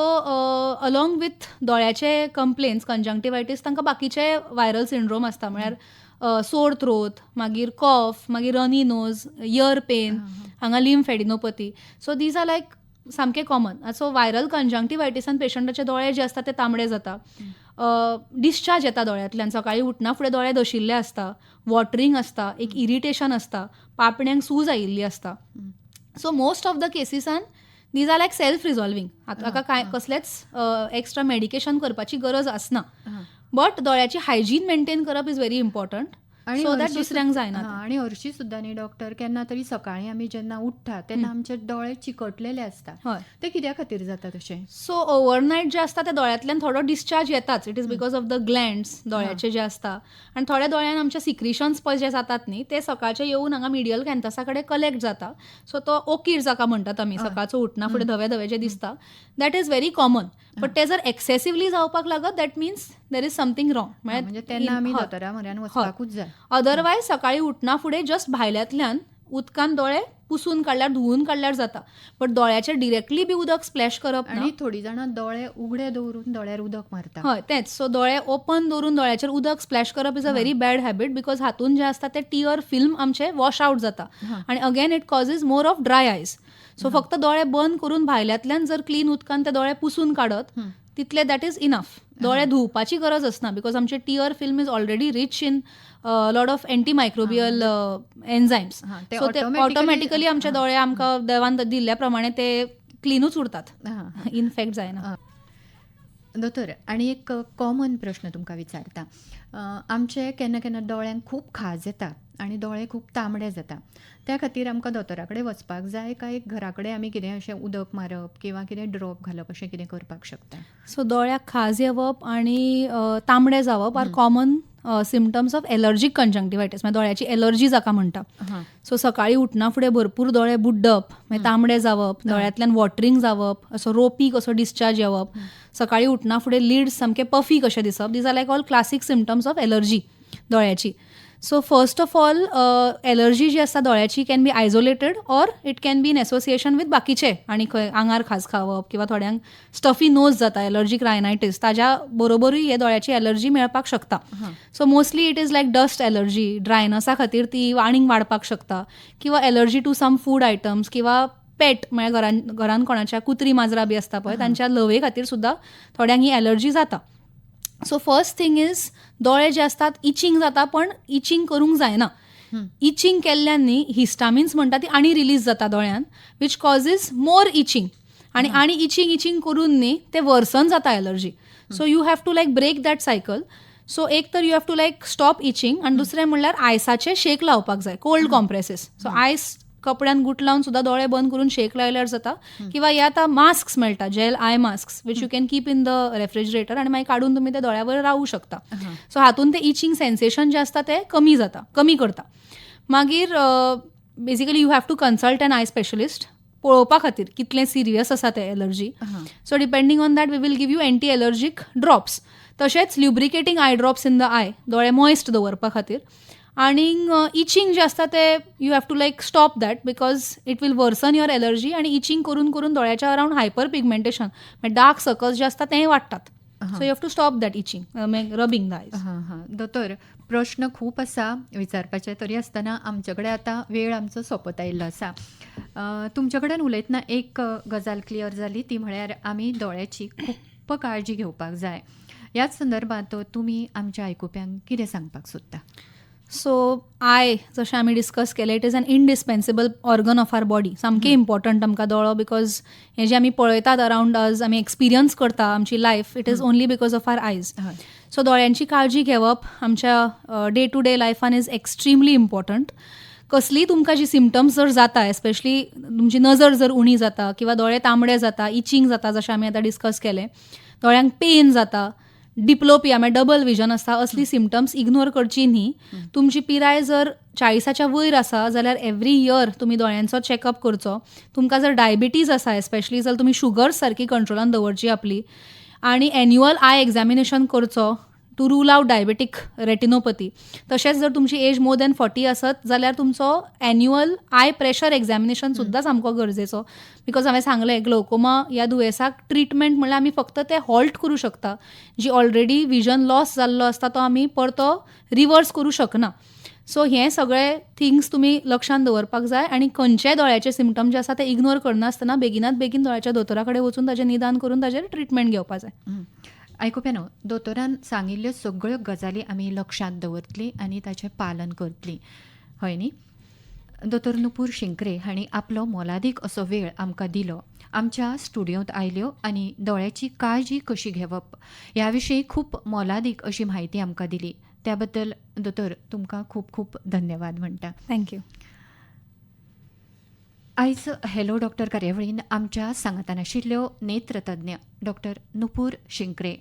अलॉंग विथ दोळ्याचे कंप्लेन्स कंजंक्टिवायटीस तांकां बाकीचे व्हायरल सिंड्रोम आसता. म्हळ्यार सोर थ्रोत, मागीर कॉफ, मागीर रनी नोज, इयर पेन, हांगा लिम्फेडिनोपथी. सो दीज आर लायक सामके कॉमन. सो व्हायरल कंजंक्टिवायटिसान पेशंटाचे दोळे जे असतात ते तांबडे जाता, डिस्चार्ज येता दोळ्यांतल्यान, सकाळीं उठना फुडें दोळे दशिल्ले असता, वॉटरिंग असता, एक इरिटेशन असता, पापण्यांक सूज आयिल्ली असता. सो मोस्ट ऑफ द केसीसान these are like self resolving. हाका काय कसलेच एक्स्ट्रा मेडिकेशन करपाची गरज आसना. बट दोळ्याची हायजीन मेंटेन करप is very important. So that हरशीं दुसऱ्यांक जायना हां, तें. आणि हरशीं सुद्दां न्ही डॉक्टर केन्ना तरी सकाळीं आमी जेन्ना उठ्ठा तेन्ना आमचे दोळे चिकटलेले आसता. हय. ते कित्या खातीर जाता तशें? सो ओव्हरनायट जे आसता ते दोळ्यांतल्यान थोडो डिस्चार्ज येताच. It is because of the glands दोळ्याचे जे आसता. आनी थोड्या दोळ्यान आमचे सिक्रिशन्स पळय जे जातात न्ही ते सकाळचे येवन हांगा मिडियल कॅन्थसा कडेन कलेक्ट जाता. सो तो ओकीर जाका म्हणटात आमी, सकाळचो उठना फुडें धवे धवे जे दिसता, that is very common. But ते जर एक्सेसिवली जावपाक लागत that means there is something wrong. म्हणजे तेन्ना आमी दोतोरा म्हऱ्यान वचपाकूच जाय. अदरवायज सकाळी उठना फुडें जस्ट भायल्यांतल्यान उदकान दोळे पुसून काडल्यार धुवून काडल्यार जाता. बट दोळ्याचेर डिरेक्टली बी उदक स्प्लॅश करप ना. आनी थोडीं जाणां दोळे उगडे दवरून दोळ्यार उदक मारता. हय तेच. सो दोळे ओपन दवरून दोळ्याचेर उदक स्प्लॅश करप is a very bad habit because हातून जे आसता ते टियर फिल्म आमचे वॉश आउट जाता आनी again it causes more of dry आयज. सो फक्त दोळे बंद करून भायल्यांतल्यान जर क्लीन उदकान ते दोळे पुसून काडत तितले दॅट इज इनफ. दोळे धुवपाची गरज आसना बिकॉज आमचे tear film is already rich in lot of anti microbial enzymes. ते सो ते ऑटोमॅटिकली आमचे दोळे आमकां देवान दिल्ल्या प्रमाणे ते क्लीनूच उरतात, इन्फेक्ट जायना. दोतोर, आनी एक कॉमन प्रश्न तुमकां विचारता. आमचे केन्ना केन्ना दोळ्यांक खूब खाज येता आनी दोळे खूब तांबडे जाता. त्या खातीर आमकां दोतोरा कडेन वचपाक जाय काय घरा कडेन आमी कितें अशें उदक मारप किंवा कितें ड्रॉप घालप अशें कितें करपाक शकता? सो दोळ्याक खाज येवप आनी तांबडे जावप are common symptoms of allergic conjunctivitis, म्हणजे दोळ्याची एलर्जी जाका म्हणटा. सो सकाळी उठना फुडें भरपूर दोळे बुड्डप, मागीर तांबडे जावप, दोळ्यांतल्यान वॉटरिंग जावप, असो रोपी कसो डिस्चार्ज येवप, सकाळी उठना फुडें लिड्स सामके पफी कशे दिसप. These are like all classic symptoms of allergy दोळ्याची. So first of all allergy जी आसता दोळ्याची can be isolated or it can be in association with बाकीचे आनी खंय आंगार खाज खावप किंवा थोड्यांक स्टफी नोज जाता, एलर्जीक रायनायटीस, ताज्या बरोबरूय हे दोळ्याची एलर्जी मेळपाक शकता. So mostly it is like dust allergy, ड्रायनसा खातीर ती आनीक वाडपाक शकता, किंवा allergy to some food items, किंवा पेट म्हळ्यार घरान कोणाच्या कुत्री माजरां बी आसता पळय तांच्या लवे खातीर सुद्दां थोड्यांक ही एलर्जी जाता. सो फर्स्ट थिंग इज दोळे जे असतात इचिंग जाता, पण इचिंग करूंक जायना. इचिंग केल्ल्यान न्ही हिस्टामिन्स म्हणटा ती आनी रिलीज जाता दोळ्यान, वीच कॉजीस मोर इचिंग, आनी इचिंग करून न्ही ते वर्सन जाता allergy. So you have to like break that cycle. So एक तर you have to like stop itching, आनी दुसरें म्हणल्यार आयसाचे शेक लावपाक जाय, कोल्ड कॉम्प्रेसीस. सो आयस कपड्यान गुट लावन सुद्दां दोळे बंद करून शेक लायल्यार जाता, किंवा हे आतां मास्क मेळटा, gel eye mask, which you can keep in the refrigerator, आनी मागीर काडून तुमी ते दोळ्यावर रावूं शकता. सो हातून ते इचिंग सेन्सेशन जे आसता ते कमी करता. मागीर basically you have to consult an eye specialist पळोवपा खातीर कितलें सिरियस आसा ते allergy. So depending on that we will give you anti allergic drops. तशेंच lubricating eye drops in the eye, दोळे मॉयस्ट दवरपा खातीर. आणि इचिंग जे आसता ते you have to like stop that because it will worsen your allergy, आणि itching करून करून दोळ्याच्या अरावंड हायपर पिगमेंटेशन म्हणजे डार्क सर्कल्स जे आसता तेय वाडटात. So you have to stop that itching, rubbing the eyes. दोतोर, प्रश्न खूब आसा विचारपाचे, तरी आसतना आमचे कडेन आतां वेळ आमचो सोंपत आयिल्लो आसा. तुमचे कडेन उलयतना एक गजाल क्लियर जाली, ती म्हळ्यार आमी दोळ्याची खूब काळजी घेवपाक जाय. ह्याच संदर्भात तुमी आमच्या आयकुप्यांक कितें सांगपाक सोदता? सो आय, जशें आमी डिस्कस केलें, it is an indispensable organ of our body. सामकें इम्पॉर्टंट आमकां दोळो, बिकॉज हें जें आमी पळयतात अरावंड अस, आमी एक्सपिरियन्स करता आमची life, it is only because of our eyes. So दोळ्यांची काळजी घेवप आमच्या डे टू डे लायफान इज एक्स्ट्रीमली इम्पॉर्टंट. कसलीय तुमकां जी सिम्पटम्स जर जाता, एस्पेशली तुमची नजर जर उणी जाता, किंवा दोळे तांबडे जाता, इचिंग जाता, जशें आमी आतां डिस्कस केलें, दोळ्यांक पेन जाता, डिप्लोपिया म्हणजे डबल विजन आसता, असली सिम्पटम्स इग्नोर करची न्ही. तुमची पिराय जर 40च्या वयर आसा जाल्यार एवरी इयर तुमी दोळ्यांचो चॅकअप करचो. तुमकां जर डायबिटीज आसा, एस्पेशली जाल्यार तुमी शुगर सारकी कंट्रोलान दवरची आपली, आनी एन्युअल आय एक्झामिनेशन करचो to rule out diabetic retinopathy. तशेंच जर तुमची एज मोर दॅन 40 आसत जाल्यार तुमचो एन्युअल आय प्रेशर एक्झामिनेशन सुद्दां सामको गरजेचो. बिकॉज हांवें सांगलें, ग्लोकोमा ह्या दुयेंसाक ट्रिटमेंट म्हणल्यार आमी फक्त ते हॉल्ट करूं शकता. जी ऑलरेडी विजन लॉस जाल्लो आसता तो आमी परतो रिवर्स करूं शकना. सो हे सगळे थिंग्स तुमी लक्षांत दवरपाक जाय, आनी खंयचेय दोळ्याचे सिम्पटम जे आसा ते इग्नोर करनासतना बेगिनात बेगीन दोळ्याच्या दोतोरा कडेन वचून ताचें निदान करून ताचेर ट्रिटमेंट घेवपा जाय. आयकुप्यानो, दोतोरान सांगिल्ल्यो सगळ्यो गजाली आमी लक्षांत दवरतली आनी ताचें पालन करतली, हय न्ही? दोतोर नुपूर शिंकरे हांणी आपलो मोलादीक असो वेळ आमकां दिलो आमच्या स्टुडियोंत आयल्यो आनी दोळ्याची काळजी कशी घेवप ह्या विशीं खूब मोलादीक अशी म्हायती आमकां दिली. त्या बद्दल दोतोर तुमकां खूब खूब धन्यवाद म्हणटा. थँक्यू. आयज हॅलो डॉक्टर कार्यावळीन आमच्या सांगातान आशिल्ल्यो नेत्रतज्ञ डॉक्टर नुपूर शिंक्रे